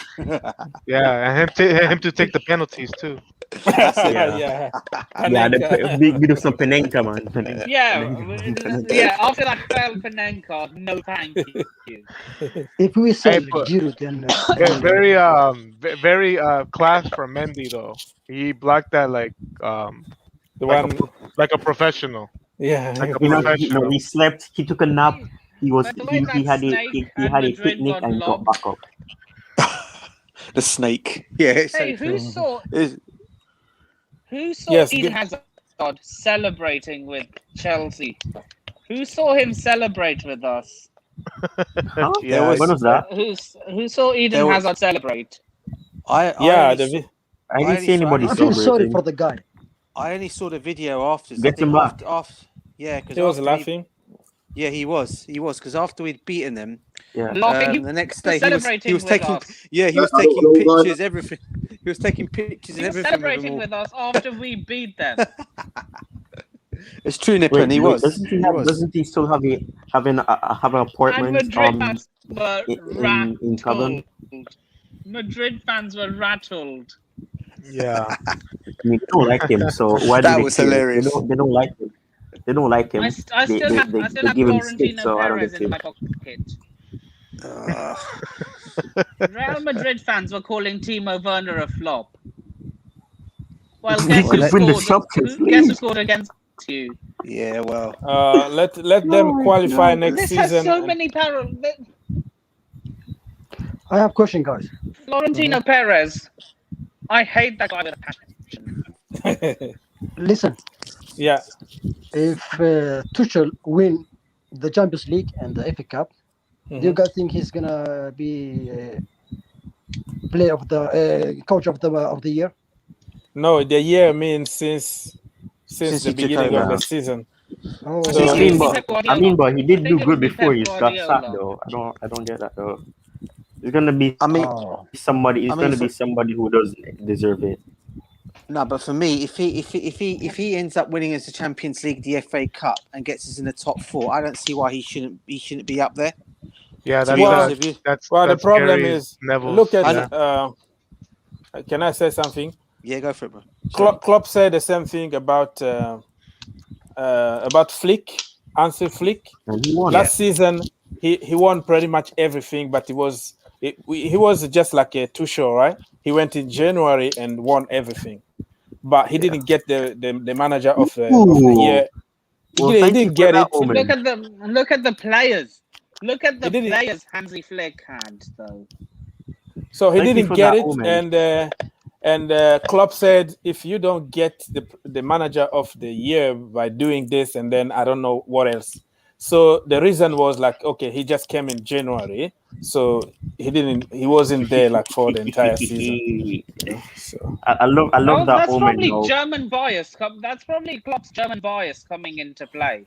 Yeah, and him to take the penalties too. yeah. Yeah, Panenka. bit of some Panenka, man. Panenka. yeah. After that failed Panenka, no thank you. If we sell but- Giroud, then Very class for Mendy though. He blocked that like The like one, like a professional. yeah. Like a You know, professional. he slept. He took a nap. He was But the way he had a that snake he at had a Madrid picnic got and got lobbed. back up. The snake. Yeah. It's Hey, so who true. saw Is- Yes, Eden good. Hazard celebrating with Chelsea? Who saw him celebrate with us? Huh? Yeah, When was that? Who saw Eden There was- Hazard celebrate? I Yeah, only the, saw- I didn't only see anybody saw- I feel sorry celebrating. for the guy. I only saw the video after. Get him back. Yeah, because he was laughing. Yeah, he was because after we'd beaten them, Yeah. Laughing. the next He day was celebrating he was with taking us. he was taking pictures, everything. He was taking pictures He and was everything. celebrating with us after we beat them. It's true, Nippon. He was. Doesn't he still have an And apartment Madrid fans were in Cobham? rattled. Madrid fans were rattled. Yeah. I mean, they don't like him, so why That do they was care? hilarious. They don't like him. They don't like him. I still have they give him stick, Florentino so I don't Perez get in it. my pocket. Uh, Real Madrid fans were calling Timo Werner a flop. Well, We guess could who win the scored? Champions Guess who League. scored against you? yeah, well, Let them qualify next This season. has so and- many parallels. I have a question, guys. Florentino Perez. I hate that guy with a passion. Listen, yeah, if Tuchel win the Champions League and the FA Cup, do you Mhm. guys think he's gonna be player of the coach of the year? no, the year means since Since the he took beginning of over. the season. Oh, I So- think I it mean, would be but Pep Guardiola. but he did I do think it good would be before he Pep got sacked, Guardiola. though. I don't get that though. It's gonna be I mean, somebody. It's I mean, gonna be somebody who doesn't deserve it. no, but for me, if he ends up winning as the Champions League, the FA Cup, and gets us in the top four, I don't see why he shouldn't be up there. Yeah, To be Well- honest with you, that's Well, the that's problem Gary is, Neville's, look at. yeah. Can I say something? yeah, go for it, bro. Klopp said the same thing about Flick, Hansi Flick. And he won. Last season, he won pretty much everything, but he was just like a Tuchel, right? He went in January and won everything, but he didn't get the manager of the year. Well, he thank you didn't for get that, it. Omen. Look at the players. Look at the He didn't- players Hansi Flick had, though. So he Thank you didn't for get that, it, Omen. and Klopp said, if you don't get the manager of the year by doing this, and then I don't know what else. So the reason was like, okay, he just came in January, so he wasn't there like for the entire season. So I love that That's Omen. probably though. German bias. That's probably Klopp's German bias coming into play.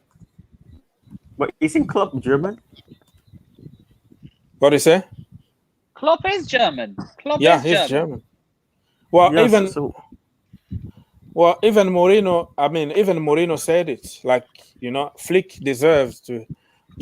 But isn't Klopp German? what do you say? Klopp is German. Klopp Yeah, is he's German. German. Well, Yeah, even so even Mourinho said it. Like, Flick deserves to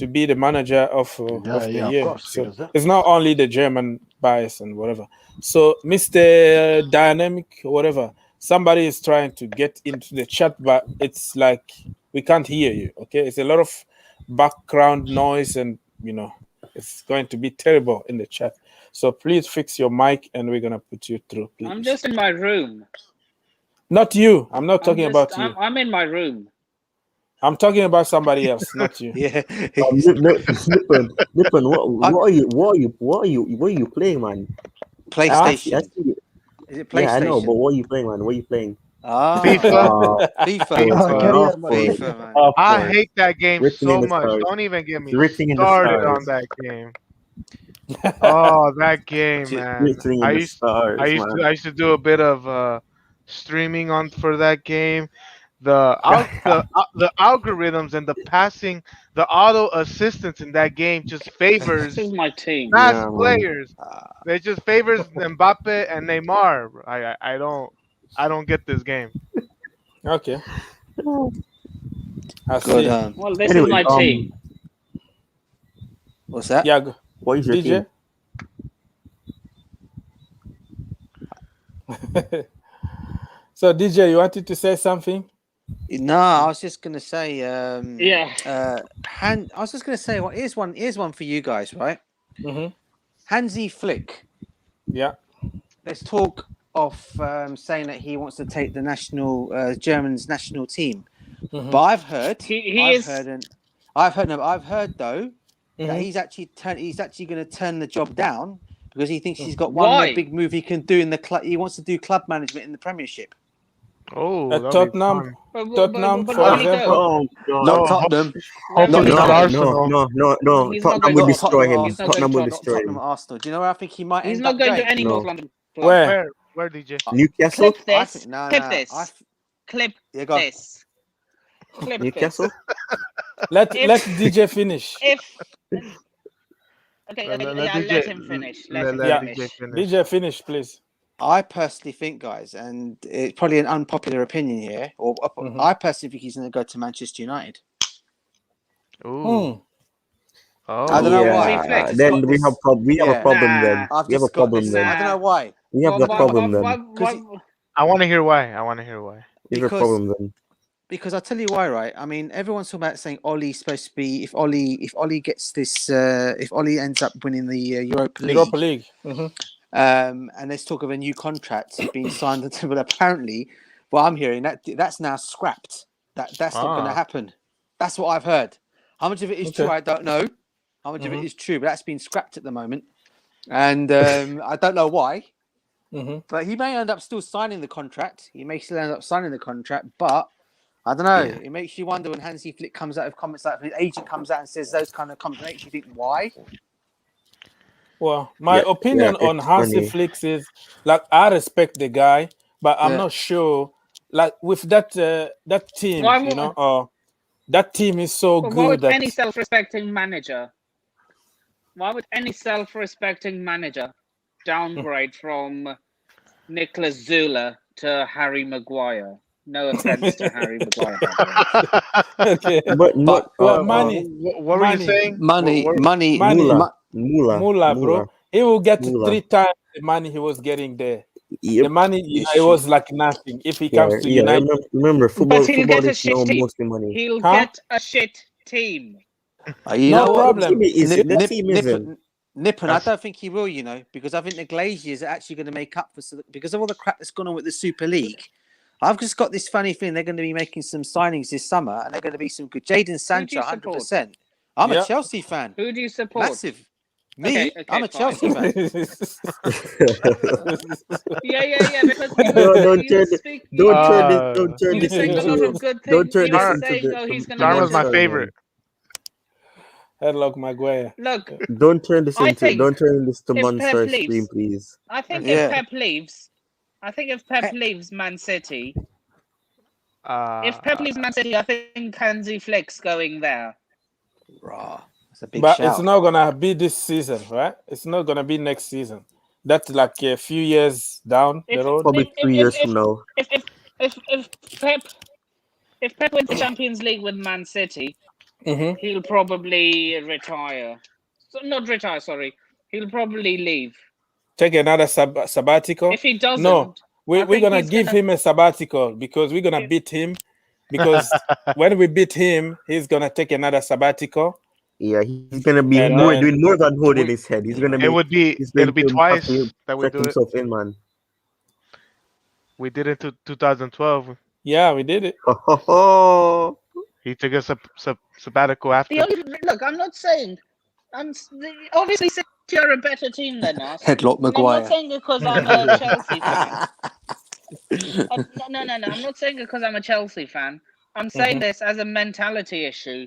be the manager of the year. course, So because that- it's not only the German bias and whatever. So Mr. Dynamic, whatever, somebody is trying to get into the chat, but it's like we can't hear you. Okay, it's a lot of background noise, and it's going to be terrible in the chat. So please fix your mic, and we're gonna put you through. Please. I'm just in my room. Not you. I'm not talking about you. I'm in my room. I'm talking about somebody else, not you. Yeah. Nippon, what are you playing, man? PlayStation. Is it PlayStation? Yeah, I know, but what are you playing, man? What are you playing? FIFA. FIFA. Career mode. FIFA, man. I hate that game Written in so the much. stars. Don't even get me Written in the started stars. on that game. Oh, that game, man. Written in the stars, man. I used to do a bit of streaming for that game. The algorithms and the passing, the auto assistance in that game just favors This is my team. fast Yeah, man. players. It just favors Mbappe and Neymar. I don't get this game. Okay. I Good. see. Well, this Anyway, is my team. What's that? Yeah. What is your DJ. team? So DJ, you wanted to say something? No, I was just gonna say. Yeah. I was just gonna say. Well, here's one for you guys, right? Mm-hmm. Hansi Flick. Yeah. There's talk of saying that he wants to take the German's national team, Mhm. but I've heard. He I've heard though that Mhm. he's actually going to turn the job down because he thinks he's got one Why? more big move he can do in the club. He wants to do club management in the Premiership. Oh, At that'd be Tottenham, fun. Tottenham, but for where will he example. go? Oh God! Not No, Tottenham. hopefully Where will he not go? Arsenal. No. He's not Tottenham going will to destroy him. He's not Tottenham will going to destroy Tottenham him. Arsenal. Do you know where I think he might He's end not up going going? to any No. North London club. Where? Where, DJ? Newcastle. Clip this. think- no, Clip no, this. I th- Clip Yeah, go on. this. Clip Newcastle. this. Let If- DJ finish. Okay, Let let him finish. Let him Yeah. finish. DJ finish. DJ, finish, please. I personally think, guys, and it's probably an unpopular opinion here, Mhm. I personally think he's going to go to Manchester United. Ooh. Hmm. Oh. I don't know Yeah, why. Flex. then we have a Yeah. problem then. Nah. We have a problem then. I don't know why. We have a problem then. I want to hear why. I want to hear why. We have a Because- problem then. Because I'll tell you why, right? I mean, everyone's talking about saying Ollie's supposed to be if Ollie gets this, if Ollie ends up winning the Europa League, Europa League. Mhm. and there's talk of a new contract being signed, but apparently, what I'm hearing that's now scrapped. That's not going to happen. That's what I've heard. How much of it is true, I don't know. How much of it is true, but that's been scrapped at the moment, and I don't know why. Mhm. But he may end up still signing the contract. He may still end up signing the contract, but I don't know. Yeah. It makes you wonder when Hansi Flick comes out with comments like his agent comes out and says those kind of comments. It makes you think why. Well, my opinion on it's Hansi funny. Flick is like I respect the guy, but I'm Yeah. not sure. Like with that team, Why you know, that team is so But why good would that any self-respecting manager? Why would any self-respecting manager downgrade from Nicholas Zula to Harry Maguire? No offense to Harry Maguire. okay. But not Well, money, What were you Money. saying? Money. Mula, bro. He will get Mula. 3 times the money he was getting there. Yep. The money, it was like nothing. If he comes to United, remember football. But he'll Football get a is shit now team. mostly money. He'll Huh? get a shit team. You No know what? problem. The team isn't. Nippon, I don't think he will, because I think the Glaziers are actually going to make up because of all the crap that's gone on with the Super League. I've just got this funny feeling they're going to be making some signings this summer, and they're going to be some good. Jadon Sancho, support? 100%. I'm Yeah. a Chelsea fan. Who do you support? Massive. Me, Okay, I'm a fine. Chelsea fan. Yeah. Because Don't turn you this saying a lot into. of good Don't things. turn You this were into saying, the. oh, he's going Dharma's to my go. favorite. Headlock Maguire. Look, Don't turn this I into. think Don't turn this to if Monster Pep leaves- stream, please. I think Yeah. if Pep leaves Man City, if Pep leaves Man City, I think Hansi Flick's going there. Raw. That's a big But shout. it's not gonna be this season, right? It's not gonna be next season. That's like a few years down the road. Probably 3 years from now. If Pep wins the Champions League with Man City, Mhm. he'll probably retire. Not retire, sorry. He'll probably leave. Take another sabbatical. If he doesn't, No, I we're think gonna he's give gonna- him a sabbatical because we're gonna beat him, because when we beat him, he's gonna take another sabbatical. Yeah, he's gonna be And more doing more than holding We his head. He's gonna it be would be he's it'll going be to have to twice that we check do it. himself in, man. We did it to 2012. yeah, we did it. Oh, He took a sabbatical The after. only look, I'm not saying. Obviously City are a better team than us, Headlock and I'm not Maguire. saying it because I'm a Chelsea fan. No. I'm not saying it because I'm a Chelsea fan. I'm saying this as a mentality issue.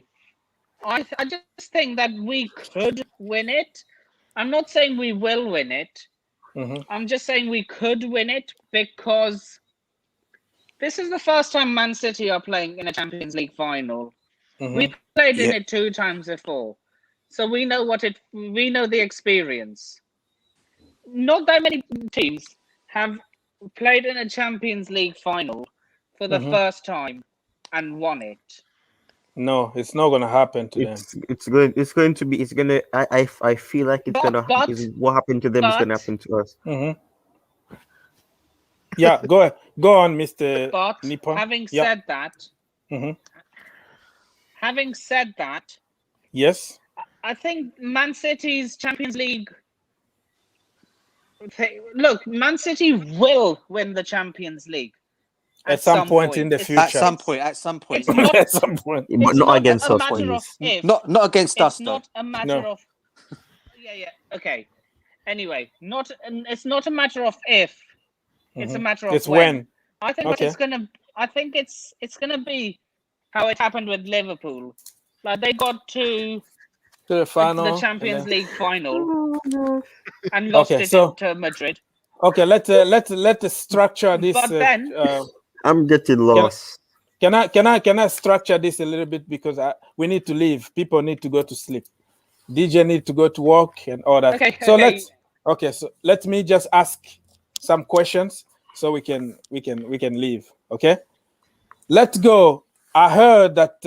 I just think that we could win it. I'm not saying we will win it. I'm just saying we could win it because this is the first time Man City are playing in a Champions League final. We played in it 2 times before, so we know we know the experience. Not that many teams have played in a Champions League final for the first time and won it. No, it's not gonna happen to them. I feel like it's gonna is what happened to them is gonna happen to us. Yeah, go on, Mr. But Nippon. having said that, yes, I think Man City's Champions League. Look, Man City will win the Champions League at some point in the future. At some point. It's not, at some point. But it's not against a us, matter of please. if. Not against us, It's not a matter of. Yeah. Okay. Anyway, it's not a matter of if. It's a matter of It's when. I think it's gonna. I think it's gonna be how it happened with Liverpool. Like they got to the final, the Champions League final, and lost it to Madrid. Okay, let's structure this. But then I'm getting lost. Can I structure this a little bit because we need to leave. People need to go to sleep. DJ need to go to work and all that. So let me just ask some questions so we can leave. Okay, let's go. I heard that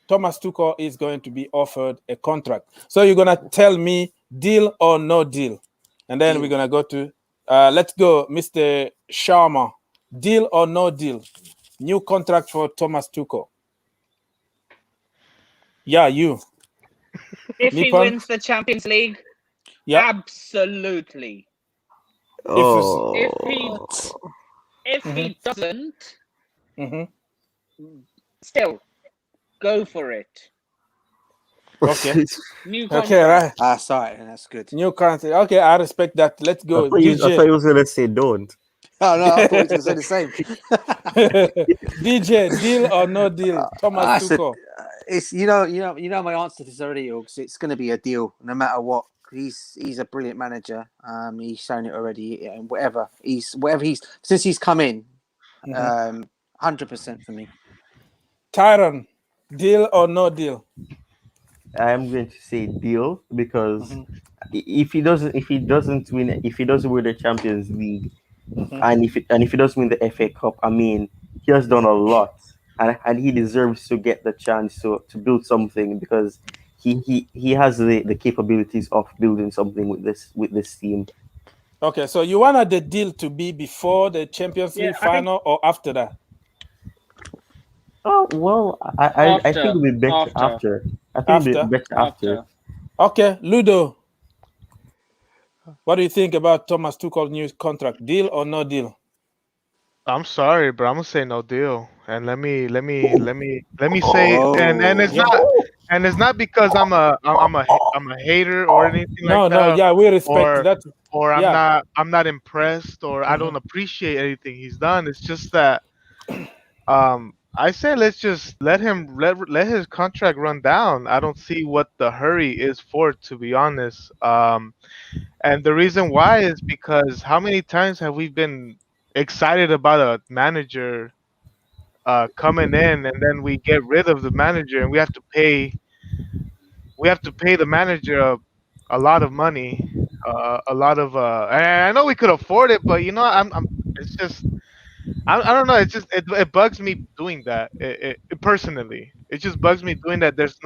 Thomas Tuchel is going to be offered a contract. So you're gonna tell me deal or no deal, and then we're gonna go to let's go, Mr. Sharma. Deal or no deal? New contract for Thomas Tuchel. Yeah, you. If he wins the Champions League, absolutely. If he doesn't, still go for it. Okay. New contract. Okay, right. Sorry, that's good. New contract. Okay, I respect that. Let's go. I thought you was gonna say don't. Oh no, I thought you were gonna say the same. DJ, deal or no deal? Thomas Tuchel. It's you know my answer to this already, Orgs. It's going to be a deal, no matter what. He's a brilliant manager. He's shown it already, and whatever he's since he's come in, 100% for me. Tyron, deal or no deal? I'm going to say deal because if he doesn't win the Champions League, and if he doesn't win the FA Cup, I mean, he has done a lot, and he deserves to get the chance to build something because he has the capabilities of building something with this team. Okay, so you wanted the deal to be before the Champions League final or after that? Oh well, I think it'll be better after. I think it'll be better after. Okay, Ludo. What do you think about Thomas Tuchel's new contract? Deal or no deal? I'm sorry, but I'm gonna say no deal. And let me say, and it's not because I'm a hater or anything like that. No, yeah, we respect that. Or I'm not impressed or I don't appreciate anything he's done. It's just that I say let's just let his contract run down. I don't see what the hurry is for, to be honest. And the reason why is because how many times have we been excited about a manager coming in and then we get rid of the manager and we have to pay the manager a lot of money, a lot of and I know we could afford it, but it's just I don't know. It's just it bugs me doing that. It personally, it just bugs me doing that. There's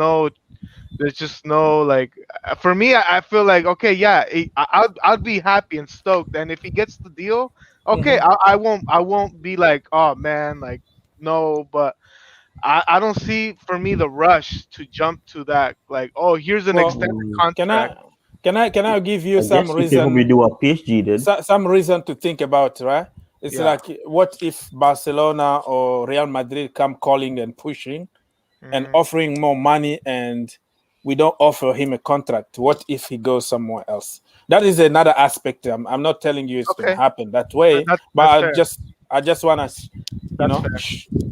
just no like. For me, I feel like okay, yeah, I'd be happy and stoked, and if he gets the deal, okay, I won't be like, oh man, like no, but I don't see for me the rush to jump to that. Like, oh, here's an Well, extended can contract. I give you I some guess we can probably reason, do what PSG did. some reason to think about, right? It's Yeah. like, what if Barcelona or Real Madrid come calling and pushing and Mhm. offering more money, and we don't offer him a contract? What if he goes somewhere else? That is another aspect. I'm not telling you it's going to Okay, happen that way, but that's fair. I just want to, That's fair.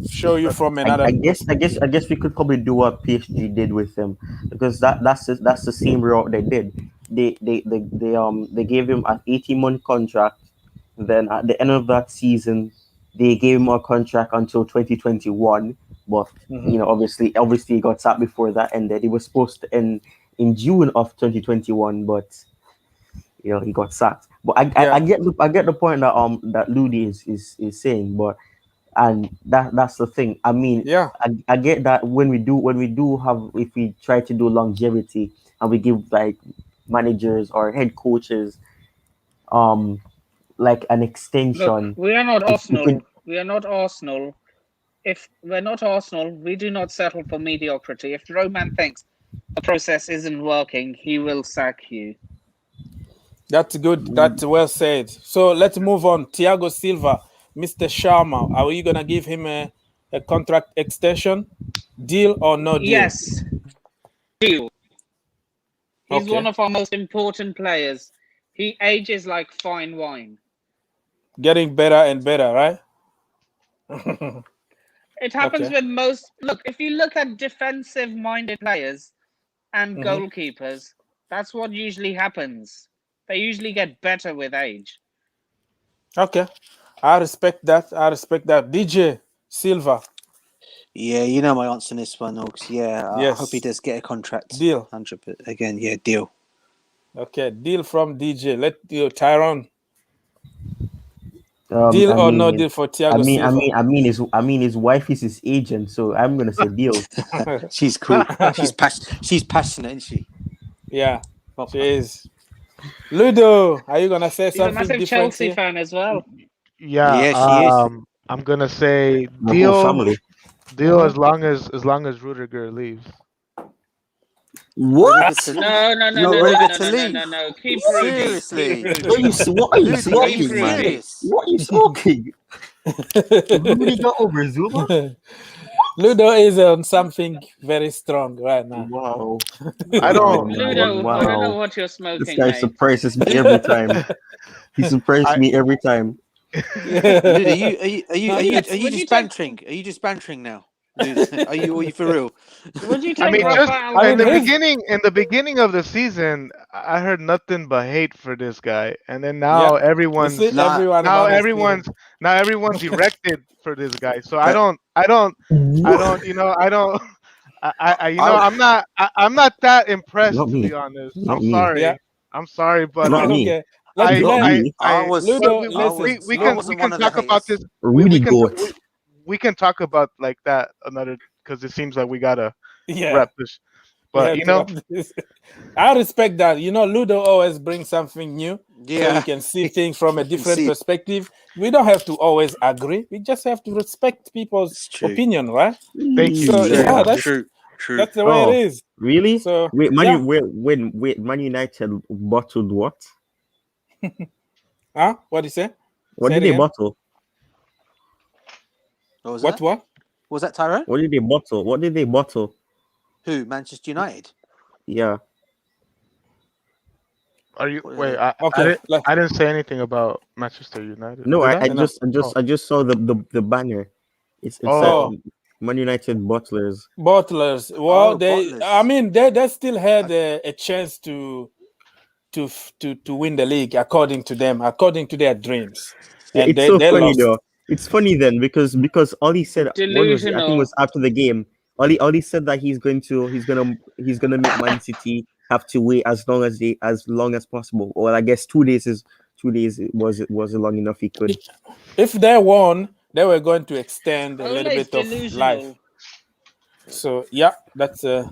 show you That's, from I, another. I guess we could probably do what PSG did with him, because that's the same route they did. They gave him an 18-month contract. Then at the end of that season, they gave him a contract until 2021. But Mhm. obviously he got sacked before that ended. He was supposed to end in June of 2021, but he got sacked. But I Yeah, get the point that Ludi is saying, but and that's the thing. I mean, yeah. I get that when we do have, if we try to do longevity and we give like managers or head coaches like an Look, extension, we are not we can. Arsenal. We are not Arsenal. If we're not Arsenal, we do not settle for mediocrity. If Roman thinks the process isn't working, he will sack you. That's good. That's well said. So let's move on. Thiago Silva, Mr. Sharma, are you gonna give him a contract extension? Deal or no deal? Yes, deal. He's one Okay. of our most important players. He ages like fine wine. Getting better and better, right? It happens Okay. with most. Look, if you look at defensive minded players and Mhm. goalkeepers, that's what usually happens. They usually get better with age. Okay. I respect that. DJ Silva, Yeah, you know my answer on this one, Oaks. Yeah, I hope he yes. does get a contract. Deal. 100. Again, yeah, deal. Okay. Deal from DJ. Let you Tyrone. Um, Deal I or no mean, deal for I Thiago mean, I Silva? mean, I mean, his wife is his agent, so I'm gonna say deal. She's cool. She's passionate, isn't she? Yeah, she Proper. is. Ludo, are you gonna say He's a something massive different Chelsea here? fan as well. yeah. Yeah, she is. I'm gonna say The whole family. deal as long as Rudiger leaves. Rudiger What? to No, no, no, you no, want no, Rudiger no, to no, no, leave? no, no. Keep Rudy. Keep Seriously, Rudy. What are you Ludo, are you Keep smoking, man? Rudy. serious? What are you smoking? Rudy got over Zuma? Ludo is on something very strong right now. Wow. I Wow, don't. man. Ludo, I don't know Wow. what you're This smoking, guy mate. surprises me every time. He surprises I me every time. Ludo, Would are you you just take? bantering? Are you just bantering now, Ludo? Are you for real? Would you I take mean, just Rafael I in mean, the his Varane? beginning of the season, I heard nothing but hate for this guy, and then yeah. now You see, everyone's Nah, everyone now around is feeling. everyone's now everyone's erected for this guy. So I but don't, I don't, I What? don't, I don't, I I'm not that impressed Not to be me. honest. Not me. Yeah. I'm sorry, but Not me. Okay. Let Not let me. but Ludo listen. I Lu, we wasn't can one of the talk about haters. this. We Rudy can Goat. we can talk about like that another because it seems like we gotta yeah, wrap this. we But have to wrap this. I respect that. Ludo always brings something new, so we Yeah, can see things from a I can different see. perspective. We don't have to always agree. We just have to respect people's It's true. opinion, right? thank you So very yeah, True. much. True. True. that's the way it Oh, is. really? So Wait, yeah. Man United bottled what? Huh? What do you say? What Say it did they again. bottle? What was What? that? What? Was that Tyrone? What did they bottle? What did they bottle? Who? Manchester United. Yeah. Are you What did wait? they? Okay. I didn't say anything about Manchester United, No, did I, I? I No. just I just Oh, I just saw the banner. It said oh, Oh, Man United bottlers. bottlers. Well, Oh, they. I Bottlers. mean, they still I, had a chance to win the league according to them, according to their dreams, Yeah, and it's they so they funny lost. though. It's funny then because all he said, when was it? I think it Delusional. was after the game. All he said that he's gonna make Man City have to wait as long as possible. Or I guess 2 days is 2 days was long enough he could. If they won, they were going to extend a little Ole is bit of life. delusional. So yeah, that's the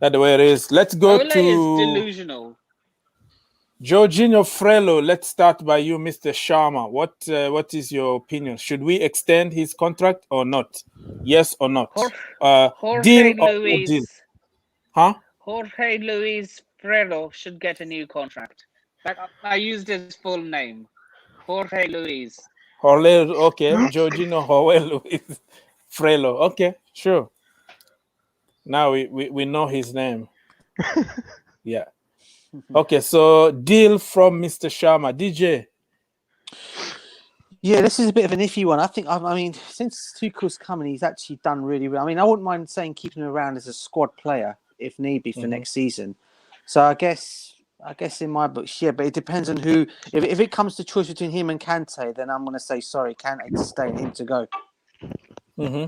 way it is. Let's go Ole is to delusional. Jorginho Frello, let's start by you, Mr. Sharma. What is your opinion? Should we extend his contract or not? Yes or not? Jorge Deal or no Luis. deal? Huh? Jorge Luis Fredo should get a new contract. I used his full name. Jorge Luis. Okay. Jorginho Jorge Luis Frello. Okay, sure. Now we know his name. Yeah. Okay, so deal from Mr. Sharma. DJ. Yeah, this is a bit of an iffy one. I mean, since Tuchel's coming, he's actually done really well. I mean, I wouldn't mind saying keeping him around as a squad player if need be for next season. So I guess in my books, yeah, but it depends on who. If it comes to choice between him and Kante, then I'm going to say sorry, Kante to stay and him to go. Mm-hmm.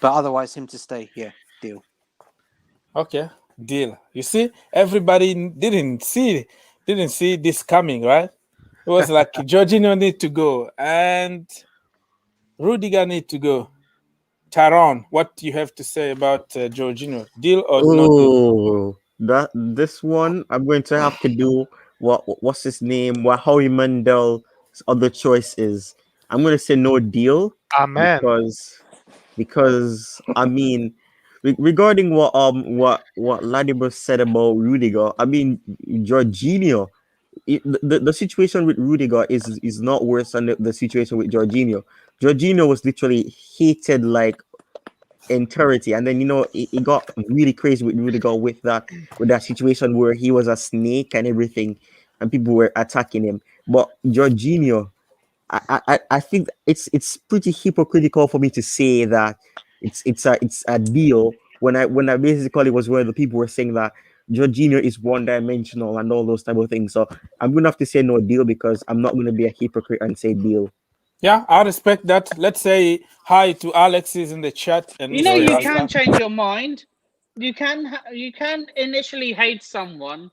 But otherwise, him to stay. Yeah, deal. Okay, deal. You see, everybody didn't see this coming, right? It was like Jorginho need to go and Rudiger need to go. Taron, what do you have to say about Jorginho? Deal or no deal? This one I'm going to have to do what's his name? What Howie Mandel's other choice is. I'm going to say no deal Amen. because I mean, regarding what Ladibus said about Rudiger, I mean Jorginho. The situation with Rudiger is not worse than the situation with Jorginho. Jorginho was literally hated like entirety, and then it got really crazy with Rudiger with that situation where he was a snake and everything, and people were attacking him. But Jorginho, I think it's pretty hypocritical for me to say that it's a deal when I basically was where the people were saying that Jorginho is one dimensional and all those type of things. So I'm gonna have to say no deal because I'm not gonna be a hypocrite and say deal. Yeah, I respect that. Let's say hi to Alex is in the chat and You know, Mr. you Alpha. can change your mind. You can initially hate someone,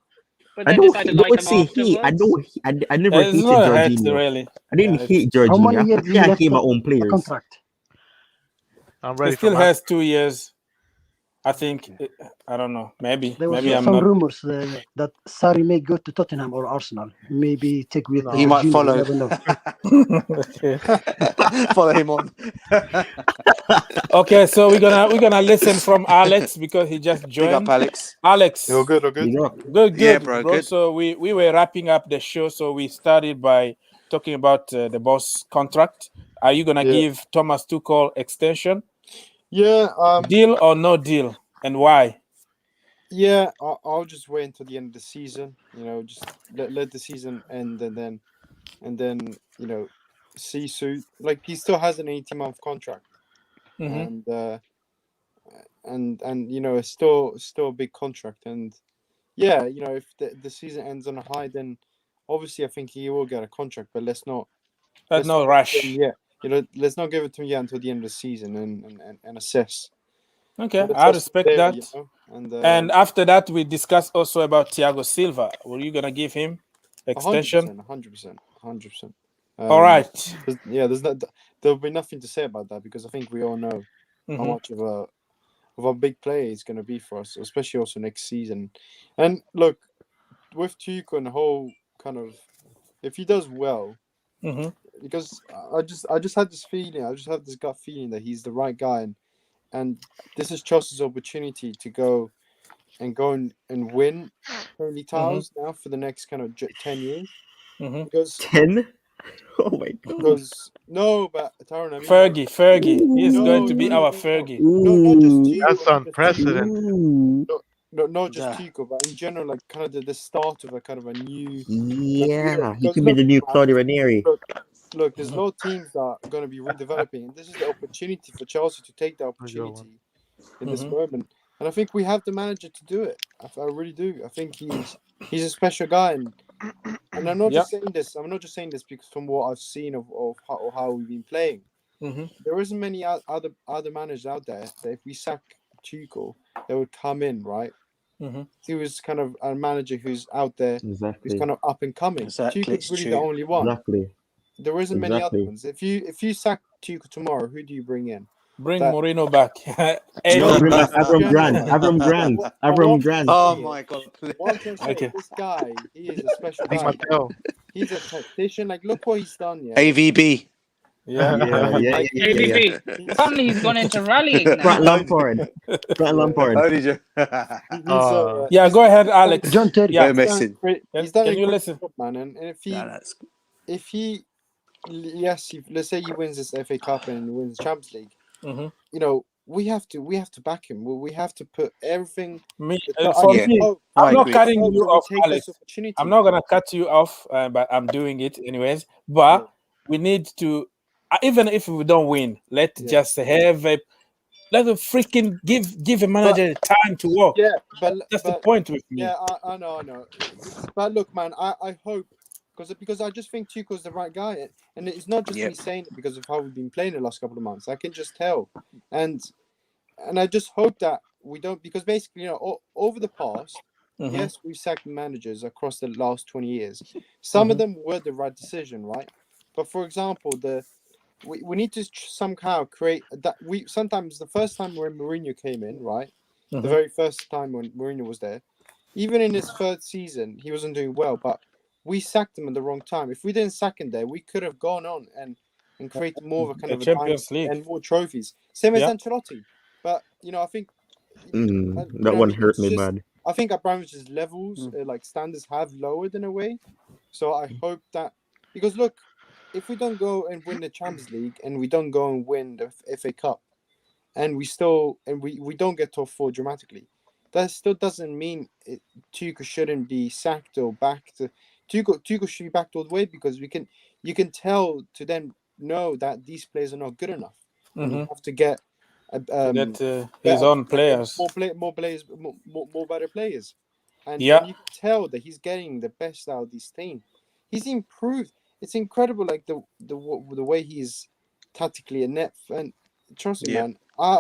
but I then don't decide to don't like them say hate. afterwards. I never It's hated not a hate, Jorginho. really. I didn't hate How Jorginho. many years I he can't left hate my own the players. contract? I'm He ready for still my. has 2 years. I think. I don't know. Maybe There was I'm some not. rumors that Sarri may go to Tottenham or Arsenal. Maybe take with No. He might Jorginho. follow. You never know. Okay. Follow him on. Okay, so we're gonna listen from Alex because he just Big up, joined. Alex. Alex, You're good, or good? You know, good, Yeah, bro, good. So we were wrapping up the show, so we started by talking about the boss contract. Are you gonna Yeah. give Thomas Tuchel extension? Yeah, Deal or no deal, and why? yeah. I'll just wait until the end of the season. Just let the season end, and then see soon. Like he still has an 18-month contract, Mm-hmm. and it's still a big contract. And yeah, if the season ends on a high, then obviously I think he will get a contract. But let's not No rush. yeah, let's not give it to him until the end of the season and assess. Okay, Let's I assess respect there, that. And And after that, we discuss also about Thiago Silva. Were you gonna give him extension? 100%. All right. There'll be nothing to say about that because I think we all know how much of a big player he's going to be for us, especially also next season. And look, with Tuchel and the whole kind of, if he does well, because I just had this feeling, I just have this gut feeling that he's the right guy, and this is Chelsea's opportunity to go and win Premier titles now for the next kind of 10 years. Because 10. Oh my god. Because no, but Taron, I mean Fergie. He's no, going to be no, our no. Fergie. No, not just Tuchel. That's unprecedented. No, not just Tuchel, but in general, like kind of the start of a kind of a new. Yeah, he Because could be the new Claudio Ranieri. Look, there's a lot of teams that are going to be redeveloping, and this is the opportunity for Chelsea to take the opportunity in this moment. And I think we have the manager to do it. I really do. I think he's a special guy, and I'm not just saying this. I'm not just saying this because from what I've seen of how we've been playing. There isn't many other managers out there that if we sack Tuchel, they would come in, right? He was kind of a manager who's out there, who's kind of up and coming. Exactly, Tuchel's really the only one. Exactly. There isn't many other ones. If you sack Tuchel tomorrow, who do you bring in? Bring that Mourinho back. No, bring back AVB. Avram Grant. Avram Grant. Avram Grant. Oh my god! what I'm trying to say, Okay. this guy, he is a special Di guy. Matteo. He's a tactician. Like, look what he's done. Yeah, AVB. Yeah. Yeah. AVB. Apparently, he's gone into rallying Frank now. Lampard. Frank Lampard. Only just Yeah, go ahead, Alex. John Terry. Yeah. We're missing. He's done Can a you great listen? job, man. And that's if he, yes, let's say he wins this FA Cup and wins the Champions League, Mhm. you know, we have to back him. We have to put everything. For Yeah. me, I I'm not agree. cutting you off, Take Alex. this opportunity. I'm not gonna cut you off, but I'm doing it anyways. But Yeah. we need to, even if we don't win, let's just have a let a freaking give a manager time to work. Yeah, but That's the point with me. yeah, I know. But look, man, I hope because I just think Tuchel's the right guy, and it's not just me saying it because of how we've been playing the last couple of months. I can just tell, and I just hope that we don't, because basically, you know, over the past, yes, we've sacked managers across the last 20 years. Some of them were the right decision, right? But for example, we need to somehow create that. Sometimes the first time when Mourinho came in, right, the very first time when Mourinho was there, even in his third season, he wasn't doing well, but we sacked him at the wrong time. If we didn't sack him there, we could have gone on and created more of a kind of a Champions League and more trophies. Same as Ancelotti. But, you know, I think that one hurt me bad. I think Abramovich's levels, like standards, have lowered in a way. So I hope that, because look, if we don't go and win the Champions League and we don't go and win the FA Cup, and we don't get top four dramatically, that still doesn't mean Tuchel shouldn't be sacked or backed. Tuchel should be backed all the way, because you can tell to them know that these players are not good enough. And you have to get his own players, more players, more better players, and yeah, and you can tell that he's getting the best out of this team. He's improved. It's incredible, like the way he's tactically inept. And trust me, man, I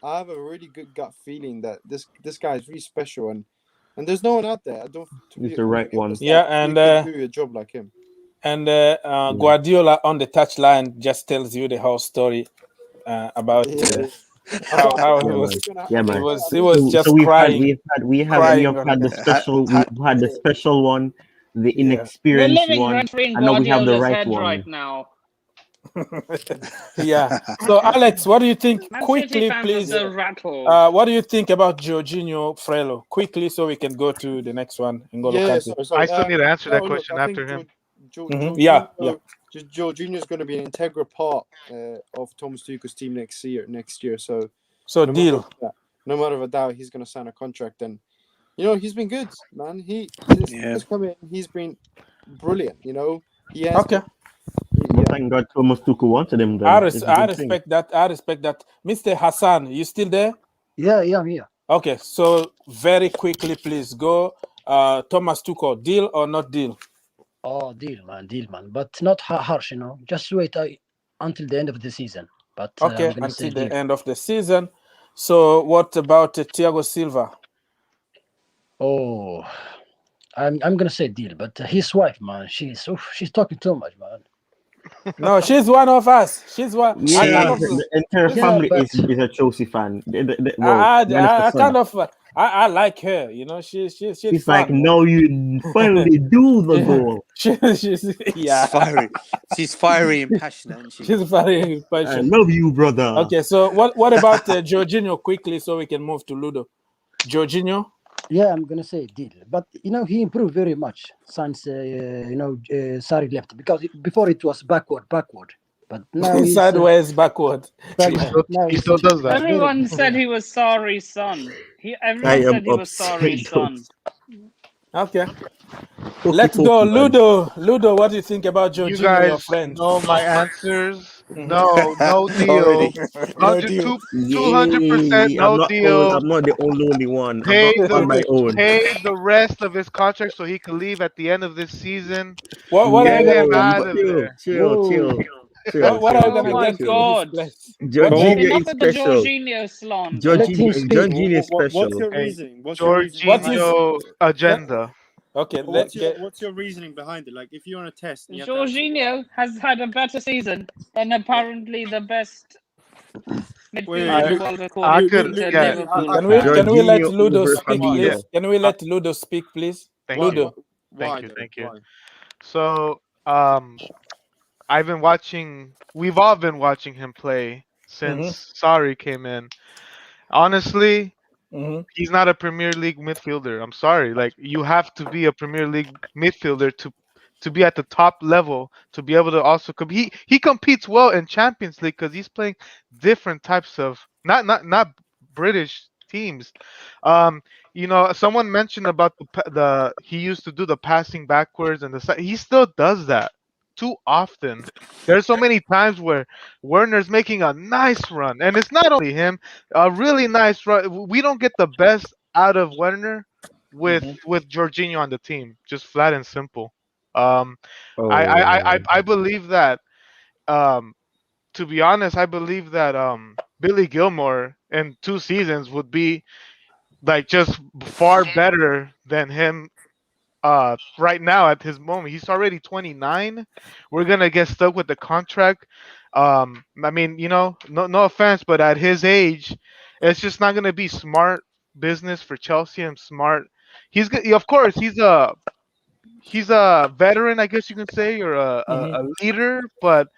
have a really good gut feeling that this guy is really special, and there's no one out there. He's the right one. Yeah, and do a job like him. And Guardiola on the touchline just tells you the whole story about how he was. Yeah, man. He was just crying. We've had the special one, the inexperienced one, and now we have the right one right now. Yeah. So Alex, what do you think? Quickly, please. What do you think about Jorginho Frello? Quickly, so we can go to the next one. Ngolo Kante. I still need to answer that question after him. Jorginho is going to be an integral part of Thomas Tuchel's team next year. So deal. No matter a doubt, he's going to sign a contract, and you know he's been good, man. He's come in. He's been brilliant. You know, he has. Okay. Thank God Thomas Tuchel wanted him. I respect that. Mr. Hassan, you still there? Yeah, I'm here. Okay, so very quickly, please go. Thomas Tuchel, deal or not deal? Oh, deal, man. But not harsh, you know. Just wait until the end of the season. But okay, until the end of the season. So, what about Thiago Silva? Oh, I'm gonna say deal, but his wife, man, she's talking too much, man. No, she's one of us. She's one. Yeah, the entire family is a Chelsea fan. I like her. You know, she's like, no, you finally do the goal. She's fiery and passionate. She's very passionate. I love you, brother. Okay, so what about Jorginho quickly, so we can move to Ludo? Jorginho. Yeah, I'm gonna say deal, but you know he improved very much since Sarri left, because before it was backward, but now he's sideways, backward. He still does that. Everyone said he was Sarri's son. Everyone said he was Sarri's son. Okay. Let's go, Ludo. Ludo, what do you think about Jorginho, you guys your friend? know my answers. No deal. 200% no deal. I'm not the only one. Pay the rest of his contract so he can leave at the end of this season. What are you gonna chill. What are you gonna get? God. Jorginho is special. Jorginho is special. What's your reason? Jorginho agenda. Okay, what's your reasoning behind it? Like, if you're on a test, and you have to answer Jorginho has had a better season than apparently the best midfielder in the world according to Liverpool Can we let Jorginho Ludo over speak, Fabinho. please? Can we let Ludo speak, please? Ludo. Thank you. So, we've all been watching him play since Sarri came in. Honestly, he's not a Premier League midfielder. I'm sorry. Like, you have to be a Premier League midfielder to be at the top level, to be able to also compete. He competes well in Champions League because he's playing different types of not British teams. Someone mentioned about the he used to do the passing backwards and he still does that too often. There's so many times where Werner's making a nice run, and it's not only him, a really nice run. We don't get the best out of Werner with Jorginho on the team, just flat and simple. I believe that. To be honest, I believe that Billy Gilmore in 2 seasons would be like just far better than him right now at his moment. He's already 29. We're gonna get stuck with the contract. I mean, no offense, but at his age, it's just not gonna be smart business for Chelsea and smart. Of course, he's a veteran, I guess you can say, or a leader, but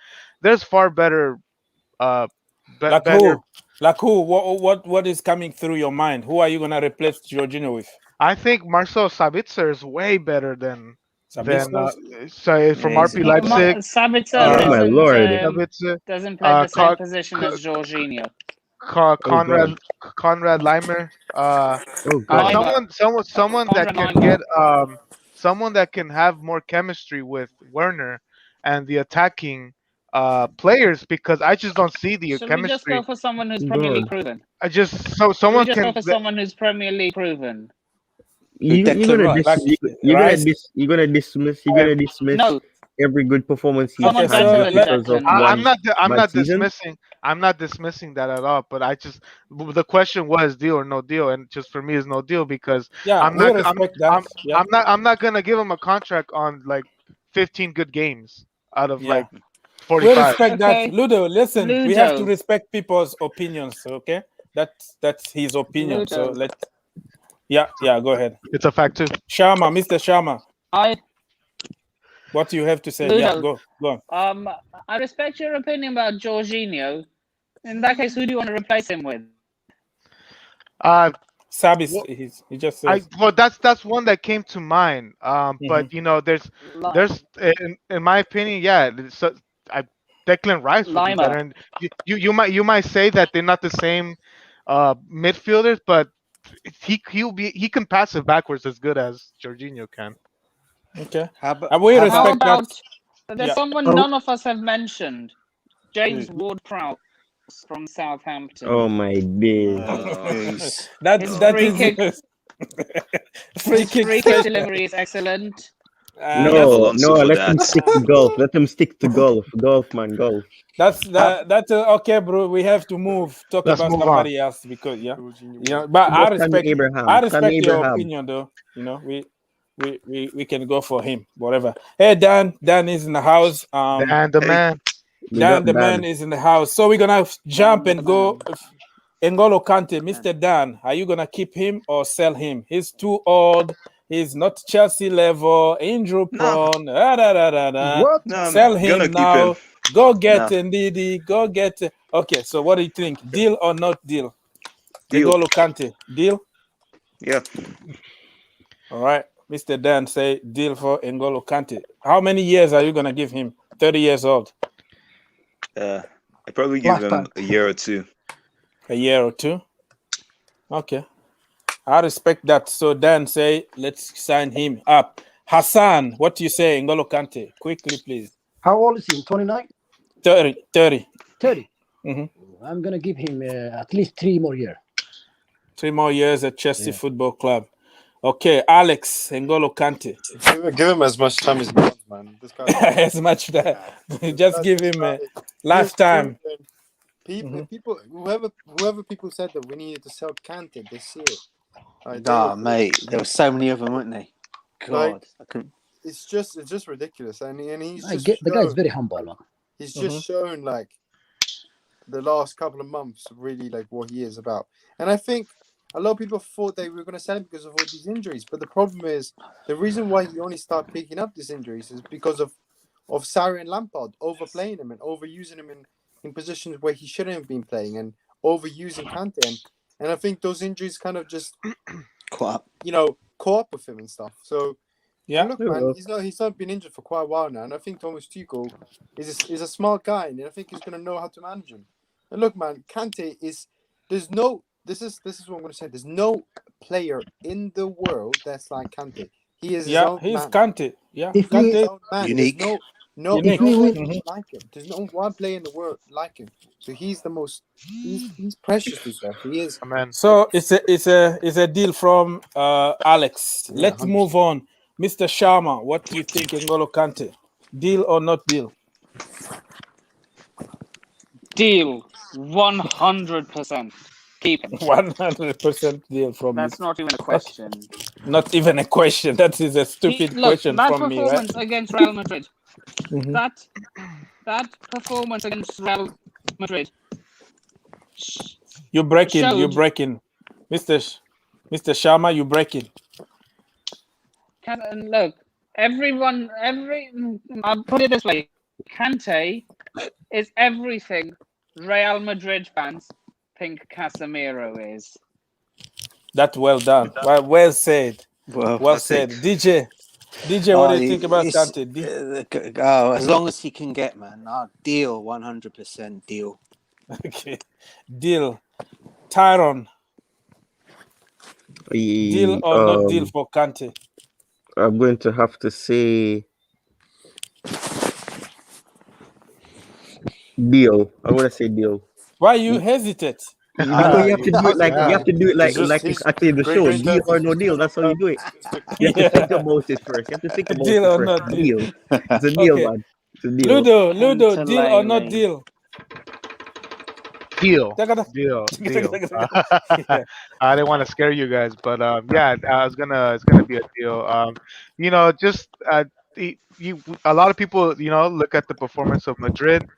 there's far better. Better. Like who? What is coming through your mind? Who are you gonna replace Jorginho with? I think Marcel Sabitzer is way better than from RP No, Leipzig. Sabitzer doesn't play the same position as Jorginho. Conrad Leimer. Someone that can get someone that can have more chemistry with Werner and the attacking players, because I just don't see the chemistry. We just go for someone who's Premier League proven? Someone go for someone who's Premier League proven. You're gonna dismiss every good performance he's had because of I'm not dismissing that at all, but the question was deal or no deal, and just for me is no deal, because I'm not gonna give him a contract on like 15 good games out of like 45. We respect that. Ludo, listen, we have to respect people's opinions, okay? That's his opinion. Ludo. So go ahead. It's a fact too. Mr. Sharma. What do you have to say? Ludo, yeah, go on. I respect your opinion about Jorginho. In that case, who do you want to replace him with? Sabis, he just says. That's one that came to mind. But there's in my opinion, Declan Rice would be better. And you might say that they're not the same midfielders, but he can pass it backwards as good as Jorginho can. Okay. We respect that. There's someone none of us have mentioned. James Ward-Prowse from Southampton. Oh my days. That's free kick delivery is excellent. No, let him stick to golf. Let him stick to golf. Golf, man, golf. That's okay, bro. We have to move. Let's about somebody else because but I respect your opinion, though. We can go for him, whatever. Hey, Dan is in the house. Dan the man. Dan the man is in the house. So we're gonna jump and go. Ngolo Kante, Mr. Dan, are you gonna keep him or sell him? He's too old. He's not Chelsea level. Injury prone. No, sell him now. Him. Go get Ndidi. Go get. Okay, so what do you think? Deal or not deal? Ngolo Kante, deal? Yeah. All right. Mr. Dan say deal for Ngolo Kante. How many years are you gonna give him? 30 years old. I probably give him a year or two. A year or two? Okay. I respect that. So Dan say let's sign him up. Hassan, what do you say, Ngolo Kante? Quickly, please. How old is he? 29? 30. 30. Mm-hmm. I'm gonna give him at least 3 more years. 3 more years at Chelsea Football Club. Okay, Alex, Ngolo Kante. Give him as much time as he wants, man. This guy as much time. Just give him a lifetime. People, whoever people said that we needed to sell Kante, they see it. Nah, mate, there were so many of them, weren't they? God, it's just ridiculous, and he's just the guy is very humble, man. He's just shown like the last couple of months really like what he is about, and I think a lot of people thought they were going to sell him because of all these injuries, but the problem is the reason why he only started picking up these injuries is because of Sarri and Lampard overplaying him and overusing him in positions where he shouldn't have been playing, and overusing Kante, and I think those injuries kind of just caught up with him and stuff. So yeah, look, man, he's not been injured for quite a while now, and I think Thomas Tuchel is a smart guy, and I think he's going to know how to manage him. And look, man, Kante is this is what I'm going to say. There's no player in the world that's like Kante. He is his own man. Kante. Yeah, if Kante. we, Unique. No one like him. There's no one player in the world like him. So he's the most. He's precious to himself. He is. Amen. So it's a deal from Alex. Yeah, Let's 100%. move on, Mr. Sharma. What do you think, Ngolo Kante? Deal or not deal? Deal. 100%. Keep him. 100% deal from That's me. not even a question. Not even a question. That is a stupid question that from me, right? performance against Real Madrid. Mhm. That performance against Real Madrid. You're breaking, Mr. Sharma. You're breaking. Look, I'll put it this way: Kante is everything Real Madrid fans think Casemiro is. That's well done. Well said. Well said. DJ, what do you think about Kante? As long as he can get, man. Deal, 100% deal. Okay, deal. Tyron, deal or not deal for Kante? I'm going to have to say deal. I want to say deal. Why you hesitate? You have to do it like it's actually the show. Deal or no deal. That's how you do it. You have to think about it first. Deal or not deal. It's a deal, man. It's a deal. Ludo, deal or not deal? Deal. I didn't want to scare you guys, but it's gonna be a deal. A lot of people, look at the performance of Madrid.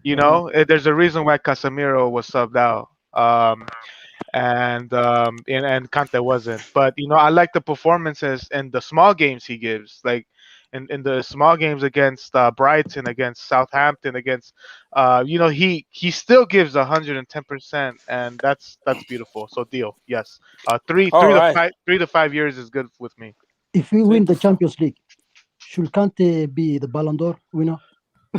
There's a reason why Casemiro was subbed out. And Kante wasn't. But I like the performances and the small games he gives, like in the small games against Brighton, against Southampton, against he still gives 110%, and that's beautiful. So deal, yes. 3 to 5 years is good with me. If we win the Champions League, should Kante be the Ballon d'Or winner?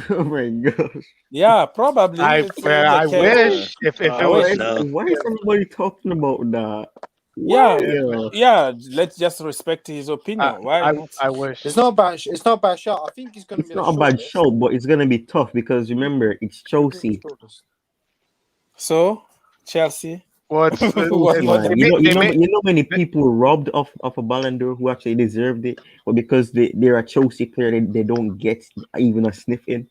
Oh my gosh. Yeah, probably. I wish if it was. Why is everybody talking about that? Yeah. Let's just respect his opinion. I wish it's not bad. It's not a bad shot. I think he's going to be. It's not a bad show, but it's going to be tough because remember it's Chelsea. So Chelsea. What? You know many people robbed of a Ballon d'Or who actually deserved it, but because they're a Chelsea player, they don't get even a sniff in.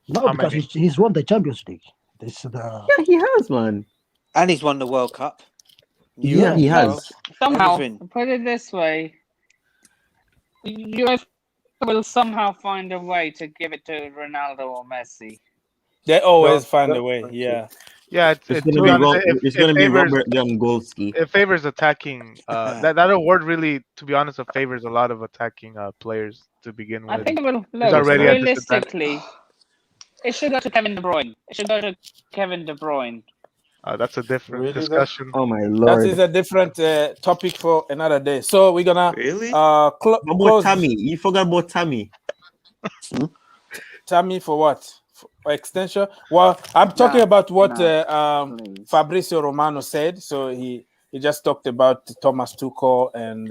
No, because he's won the Champions League. Yeah, he has, man. And he's won the World Cup. Yeah, he has. Somehow, put it this way, UEFA will somehow find a way to give it to Ronaldo or Messi. They always find a way. Yeah. Yeah, it's going to be Robert Lewandowski. It favors attacking. That award really, to be honest, it favors a lot of attacking players to begin with. I think it will. Look, realistically, it should go to Kevin De Bruyne. That's a different discussion. Oh my lord! That is a different topic for another day. So we're gonna close. Tammy, you forgot about Tammy. Tammy for what? For extension? Well, I'm talking about what Fabrizio Romano said. So he just talked about Thomas Tuchel and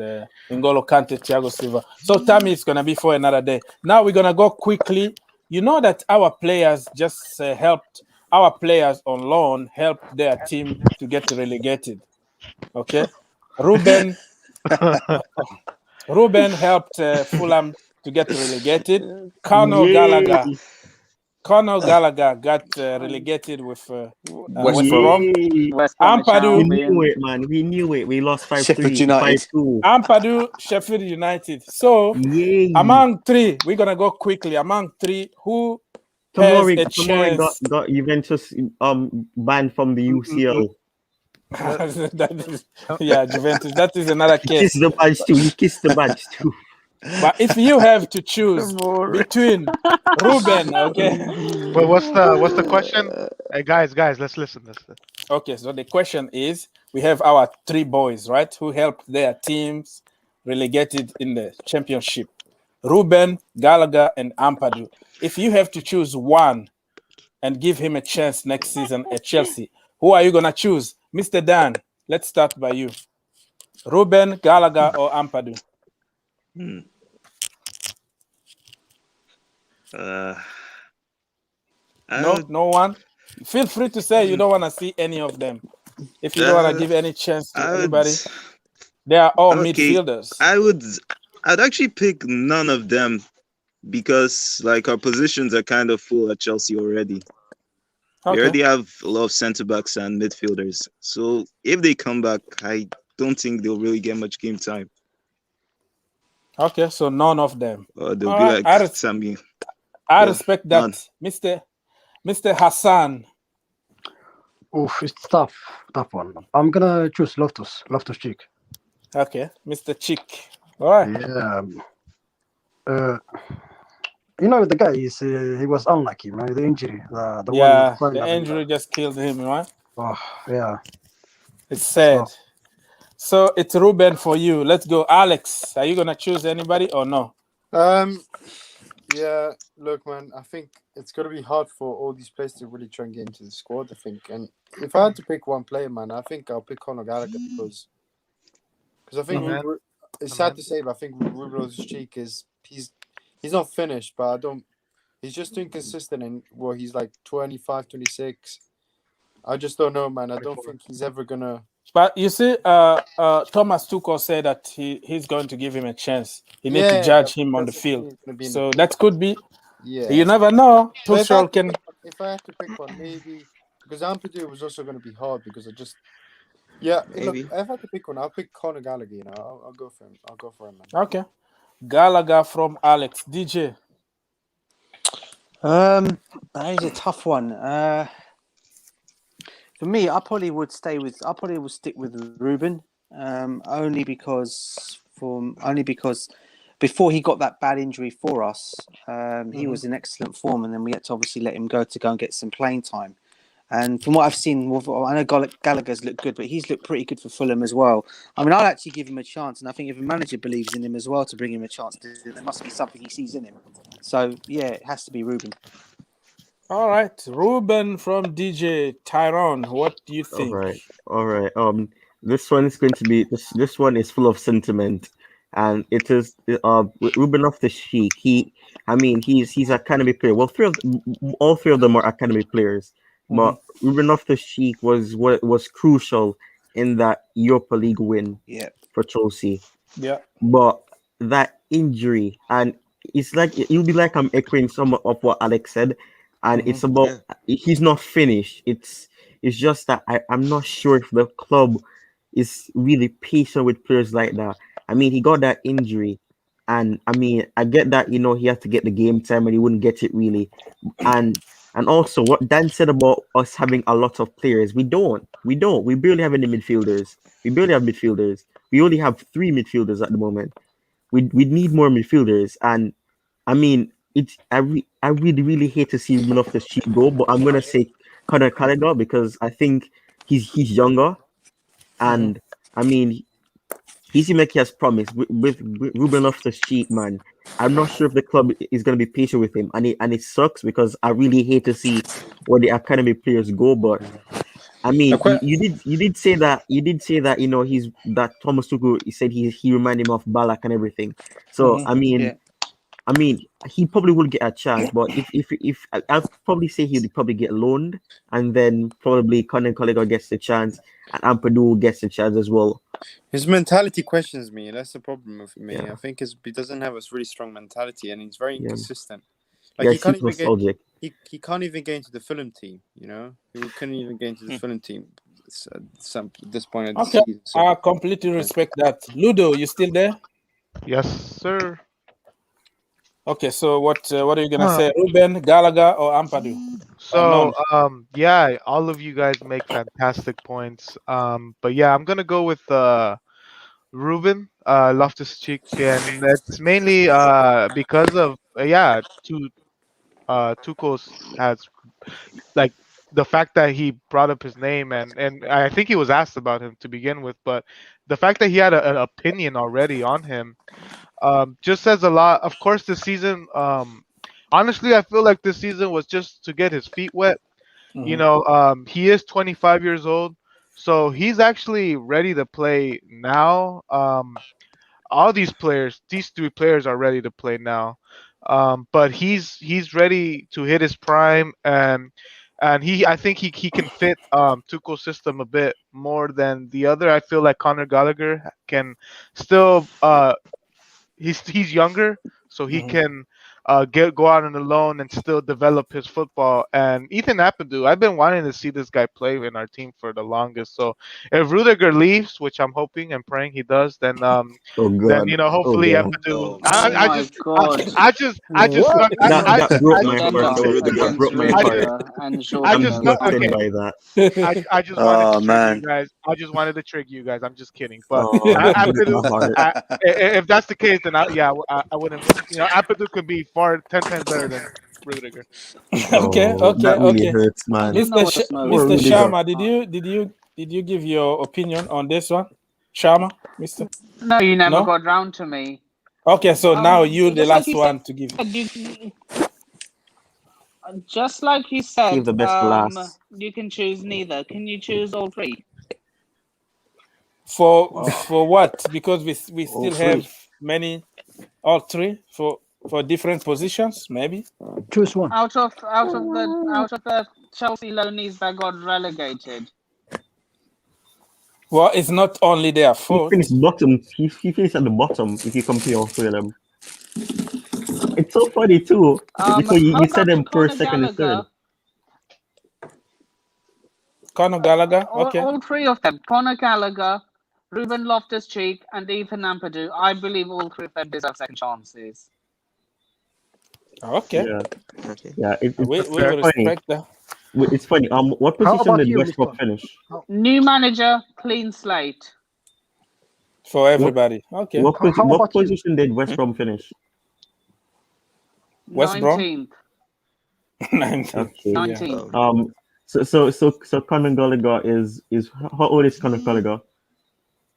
Ngolo Kante, Thiago Silva. So Tammy is gonna be for another day. Now we're gonna go quickly. You know that our players just helped. Our players on loan helped their team to get relegated. Okay, Ruben helped Fulham to get relegated. Conor Gallagher Conor Gallagher got relegated with West Brom. West Bromwich Ampadu. We Albion. knew it, man. We knew it. We lost 5-3, Sheffield United. 5-2. Ampadu, Sheffield United. So Yay. among three, we're gonna go quickly. Among three, who Tomori has a chance? got Juventus banned from the UCL. Yeah, Juventus. That is another He case. kissed the badge too. He kissed the badge too. But if you have to choose between Ruben, okay. But what's the question? Hey guys, let's listen. Okay, so the question is: we have our three boys, right, who helped their teams relegated in the championship. Ruben, Gallagher, and Ampadu. If you have to choose one and give him a chance next season at Chelsea, who are you gonna choose? Mr. Dan, let's start by you. Ruben, Gallagher, or Ampadu? No one. Feel free to say you don't want to see any of them. If you don't want to give any chance to anybody, they are all midfielders. I'd actually pick none of them because like our positions are kind of full at Chelsea already. We already have a lot of centre backs and midfielders. So if they come back, I don't think they'll really get much game time. Okay, so none of them. They'll be like Sammy. I respect that, none. Mr. Hassan. Oof, it's tough one. I'm gonna choose Loftus Cheek. Okay, Mr. Chick. All right. Yeah. The guy is he was unlucky, right? The injury, the injury just killed him, right? Oh, yeah. It's sad. So it's Ruben for you. Let's go, Alex. Are you gonna choose anybody or no? Yeah. Look, man. I think it's gonna be hard for all these players to really try and get into the squad. I think, and if I had to pick one player, man, I think I'll pick Conor Gallagher because I think it's sad to say, but I think Ruben Cheek he's not finished, but he's just inconsistent and he's like 25, 26. I just don't know, man. I don't think he's ever gonna. But you see, Thomas Tuchel said that he's going to give him a chance. He needs to judge him on the field. So that could be. Yeah. You never know. Tuchel can. If I had to pick one, maybe because Ampadu was also going to be hard because I just. Yeah, look, if I had to pick one, I'll pick Conor Gallagher. I'll go for him. Man. Okay, Gallagher from Alex. DJ. That is a tough one. For me, I probably would stick with Ruben. Only because before he got that bad injury for us, he was in excellent form, and then we had to obviously let him go and get some playing time. And from what I've seen, I know Gallagher's looked good, but he's looked pretty good for Fulham as well. I mean, I'll actually give him a chance, and I think if a manager believes in him as well to bring him a chance, there must be something he sees in him. So, yeah, it has to be Ruben. All right, Ruben from DJ. Tyrone, what do you think? All right. This one is going to be this one is full of sentiment, and it is Ruben Loftus-Cheek. He's academy player. Well, all three of them are academy players. But Ruben Loftus-Cheek was crucial in that Europa League win for Chelsea. Yeah. But that injury, and it's like it'll be like I'm echoing some of what Alex said, and it's about he's not finished. It's just that I'm not sure if the club is really patient with players like that. I mean, he got that injury, and I mean, I get that he had to get the game time, and he wouldn't get it really, and also what Dan said about us having a lot of players, we don't. We barely have any midfielders. We barely have midfielders. We only have 3 midfielders at the moment. We need more midfielders, and I mean, I really hate to see Ruben Loftus-Cheek go, but I'm gonna say Conor Gallagher because I think he's younger, and I mean, Hizimeki has promised with Ruben Loftus-Cheek, man. I'm not sure if the club is gonna be patient with him, and it sucks because I really hate to see where the academy players go. But I mean, you did say that he's that Thomas Tuchel. He said he reminded him of Ballack and everything. So I mean, he probably will get a chance, but if I'll probably say he'll probably get loaned, and then probably Conor Gallagher gets the chance, and Ampadu gets the chance as well. His mentality questions me. That's the problem with me. I think he doesn't have a really strong mentality, and he's very inconsistent. Like Yeah, he can't super even get nostalgic. he can't even get into the Fulham team. You know, he couldn't even get into the Fulham team. At this point of the Okay, season. So, I completely respect that. Ludo, you still there? Yes, sir. Okay, so what are you gonna say, Ruben, Gallagher, or Ampadu? So, None. yeah, all of you guys make fantastic points. But yeah, I'm gonna go with Ruben, Loftus-Cheek, and it's mainly because of Tuchel has like the fact that he brought up his name, and I think he was asked about him to begin with, but the fact that he had an opinion already on him just says a lot. Of course, this season, honestly, I feel like this season was just to get his feet wet. You know, he is 25 years old, so he's actually ready to play now. All these three players are ready to play now. But he's ready to hit his prime, and I think he can fit Tuchel's system a bit more than the other. I feel like Conor Gallagher can still he's younger, so he can go out on a loan and still develop his football. And Ethan Ampadu, I've been wanting to see this guy play in our team for the longest. So if Rudiger leaves, which I'm hoping and praying he does, then Oh God. Oh hopefully God. Ampadu. Oh my God. What? That broke my heart. Vendor That against broke my heart. Rudiger and I'm Jorginho. gutted Okay. by that. I just wanted Oh to trick you man. guys. I just wanted to trick you guys. I'm just kidding. But Oh, that broke Ampadu, my heart. if that's the case, then I wouldn't. You know, Ampadu could be 10 times better than Rudiger. Okay, Oh, okay, that really okay. hurts, man. No smoke. Poor Mr. Rudiger. Sharma, did you give your opinion on this one, Sharma, Mister? No, you never No. got round to me. Okay, so now you the Just like last you one said, to give. just like you Save said, the best for last. you can choose neither. Can you choose all three? For what? Because we All still three. have all three for different positions, maybe. Choose one. Out of the Chelsea loanies that got relegated. Well, it's not only their He fault. finished bottom. He finished at the bottom. If you compare all three of them, it's so funny too. Because you How said about them Conor first, second, and third. Gallagher? Conor Gallagher. Okay. All three of them. Conor Gallagher, Ruben Loftus-Cheek, and Ethan Ampadu. I believe all three of them deserve second chances. Okay. Yeah, Okay. yeah. It's We funny. respect that. It's funny. What How position about did you, West Brom Mr. finish? New manager, clean slate. For everybody. Okay. How What about you? position did West Brom finish? West Brom? 19th. 19. Okay. Yeah. 19th. So Conor Gallagher is how old is Conor Gallagher?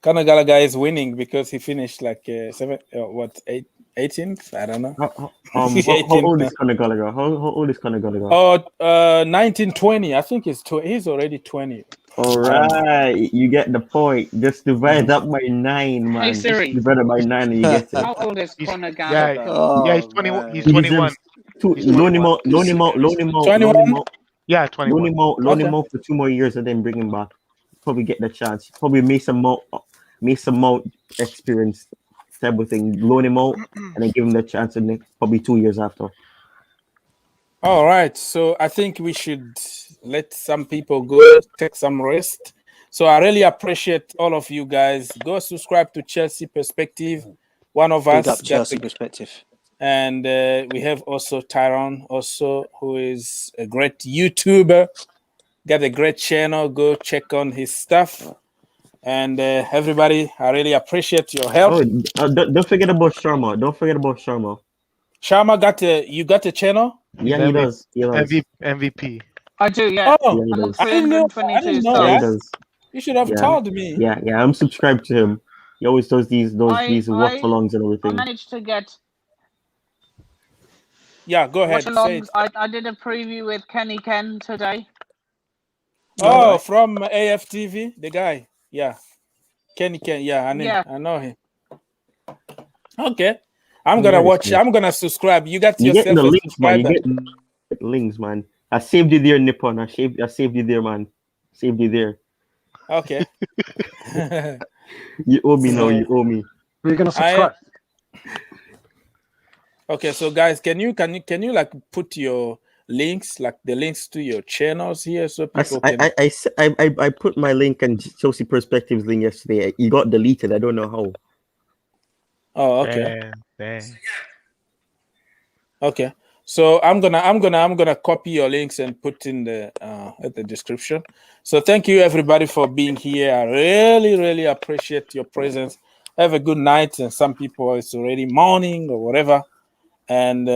Conor Gallagher is winning because he finished like 18th? I don't know. How 18th old now. is Conor Gallagher? How old is Conor Gallagher? 1920. I think he's already 20. All right, you get the point. Just divide that by 9, Hey man. Just Siri, divide it by 9 and you get it. how old is Conor Yeah, Gallagher? he's Oh 21. He's man. He 21. deserves He's 21. loan him out, 21? Yeah, 21. loan Okay. him out for 2 more years and then bring him back. Probably get the chance. Probably Mason Mount experience type of thing. Loan him out and then give him the chance and then probably 2 years after. All right. So I think we should let some people go, take some rest. So I really appreciate all of you guys. Go subscribe to Chelsea Perspective. One of Big us up Chelsea perspective. and we have also Tyrone, who is a great YouTuber. Got a great channel. Go check on his stuff. And everybody, I really appreciate your help. Oh, don't forget about Sharma. Don't forget about Sharma. Sharma, you got a channel? Yeah, he does. He does. MVP. I do, yeah. Oh, Yeah, he I'm on does. I didn't know 322 that. Yeah, he subs. does. You should have Yeah. told me. Yeah, I'm subscribed to him. He always does these watch-alongs and I everything. managed to get Yeah, go ahead. Say watch-alongs. it. I did a preview with Kenny Ken today. Oh, Alright. from AFTV, the guy. Yeah, Kenny Ken. Yeah, Yeah. I know him. Okay, I'm Yeah, gonna this watch. man. I'm gonna subscribe. You got You get yourself the a links, man. You subscriber. get the links, man. I saved you there, Nippon. I saved you there, man. Saved you there. Okay. You owe me now. So- You owe me. We're gonna subscribe. Okay, so guys, can you like put your links, like the links to your channels here, so people can. I put my link and Chelsea Perspectives link yesterday. It got deleted. I don't know how. Oh, okay. Damn. Okay. So I'm gonna copy your links and put in the at the description. So thank you everybody for being here. I really appreciate your presence. Have a good night. And some people it's already morning or whatever. And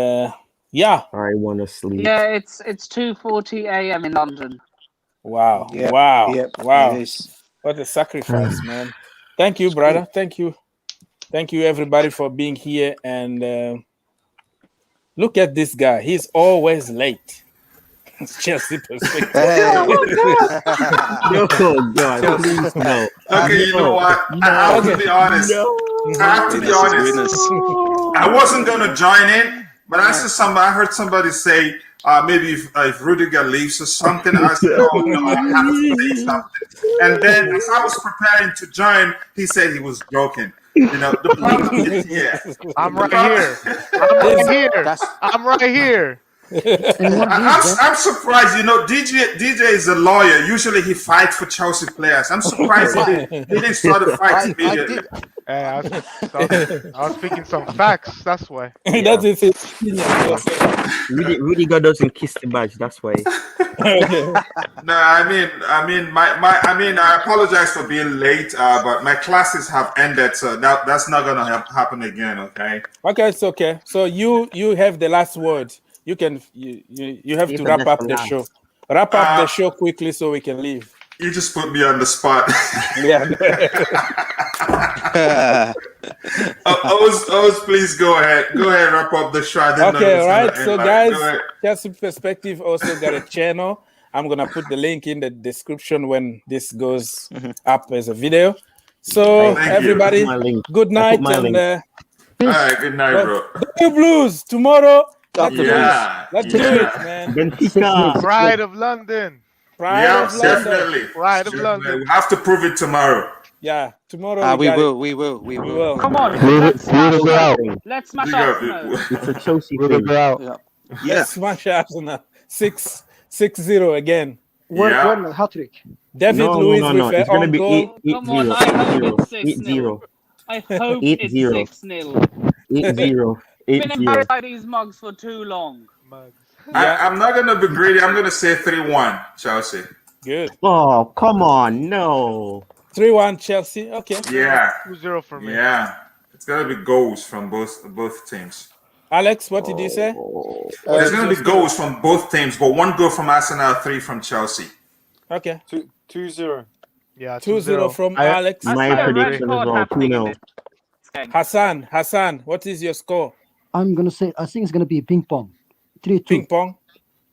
yeah. I want to sleep. Yeah, it's 2:40 a.m. in London. Wow. Yep, Wow. yep, Wow. it is. What a sacrifice, man. Thank you, brother. Thank you. Thank you everybody for being here. And look at this guy. He's always late. It's Chelsea Perspective. No, God, please no. Okay, you know what? I have to be honest. I have to be honest. I wasn't gonna join in, but I heard somebody say maybe if Rudiger leaves or something. I said, oh no, I have to say something. And then as I was preparing to join, he said he was joking. You know, the problem is here. I'm right here. I'm right here. I'm surprised. You know, DJ is a lawyer. Usually he fights for Chelsea players. I'm surprised he didn't start a fight immediately. I was speaking some facts. That's why. That's it. Rudiger doesn't kiss the badge. That's why. No, I apologize for being late, but my classes have ended, so that's not gonna happen again. Okay. Okay, it's okay. So you have the last word. You can you have to wrap up the show. Wrap up the show quickly so we can leave. You just put me on the spot. Yeah. Oz, please go ahead. Go ahead, wrap up the show. Okay, right. So guys, Chelsea Perspective also got a channel. I'm gonna put the link in the description when this goes up as a video. So everybody, good night and all right, good night, bro. The Blues tomorrow. Let's do it, man. Benfica. Pride of London. Definitely. Pride of London. We have to prove it tomorrow. Yeah, tomorrow. We will. Come on, let's smash Arsenal. It's a Chelsea thing. Let's smash Arsenal. 6-0 again. One hat-trick. David Luiz with it's going to be 8-0. I hope it's 6-0. 8-0. Been embarrassed by these mugs for too long. I'm not going to be greedy. I'm going to say 3-1, Chelsea. Good. Oh, come on. No. 3-1 Chelsea. Okay. Yeah. 2-0 for me. Yeah. It's going to be goals from both teams. Alex, what did you say? There's going to be goals from both teams, but 1 goal from Arsenal, 3 from Chelsea. Okay. 2-0. Yeah, 2-0 from Alex. My prediction as well, 2-0. Hassan, what is your score? I'm gonna say I think it's gonna be ping pong. 3-2. Ping pong.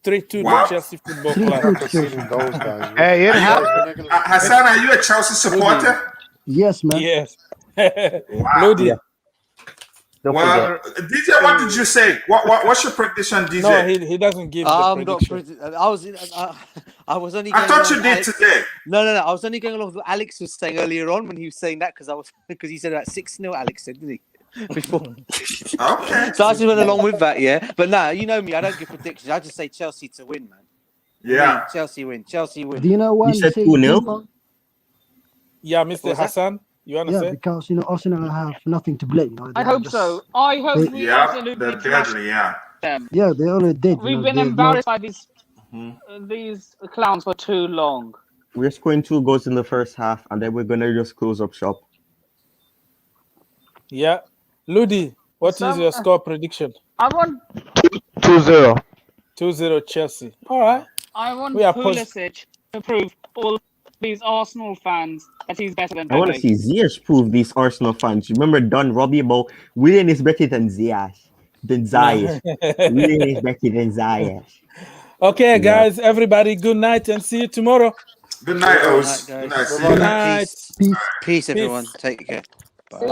3-2 to Chelsea Football Club. Hey, it happened. Hassan, are you a Chelsea supporter? Yes, man. Yes. Wow. Loaded. Well, DJ, what did you say? What's your prediction, DJ? No, he doesn't give the prediction. I was only. I thought you did today. No. I was only going along with what Alex was saying earlier on when he was saying that because he said about 6-0. Alex said, didn't he? Before. Okay. So I just went along with that, yeah. But no, you know me, I don't give predictions. I just say Chelsea to win, man. Yeah. Chelsea win. Do you know why? You said 2-0? Yeah, Mr. Hassan. You want to say? Because Arsenal have nothing to blame. I hope so. I hope we absolutely they're deadly, them. Yeah, they already did. We've been embarrassed by these clowns for too long. We're scoring 2 goals in the first half, and then we're gonna just close up shop. Yeah. Ludi, what is your score prediction? I want 2-0. 2-0 Chelsea. All right. I want Pulisic to prove all these Arsenal fans that he's better than I want to see Ziyech prove these Arsenal fans. Remember Don Robbie about Willian is better than Ziyech. Willian is better than Ziyech. Okay, guys, everybody, good night and see you tomorrow. Good night, Oz. Good night. Good night. Peace, everyone. Take care. Bye.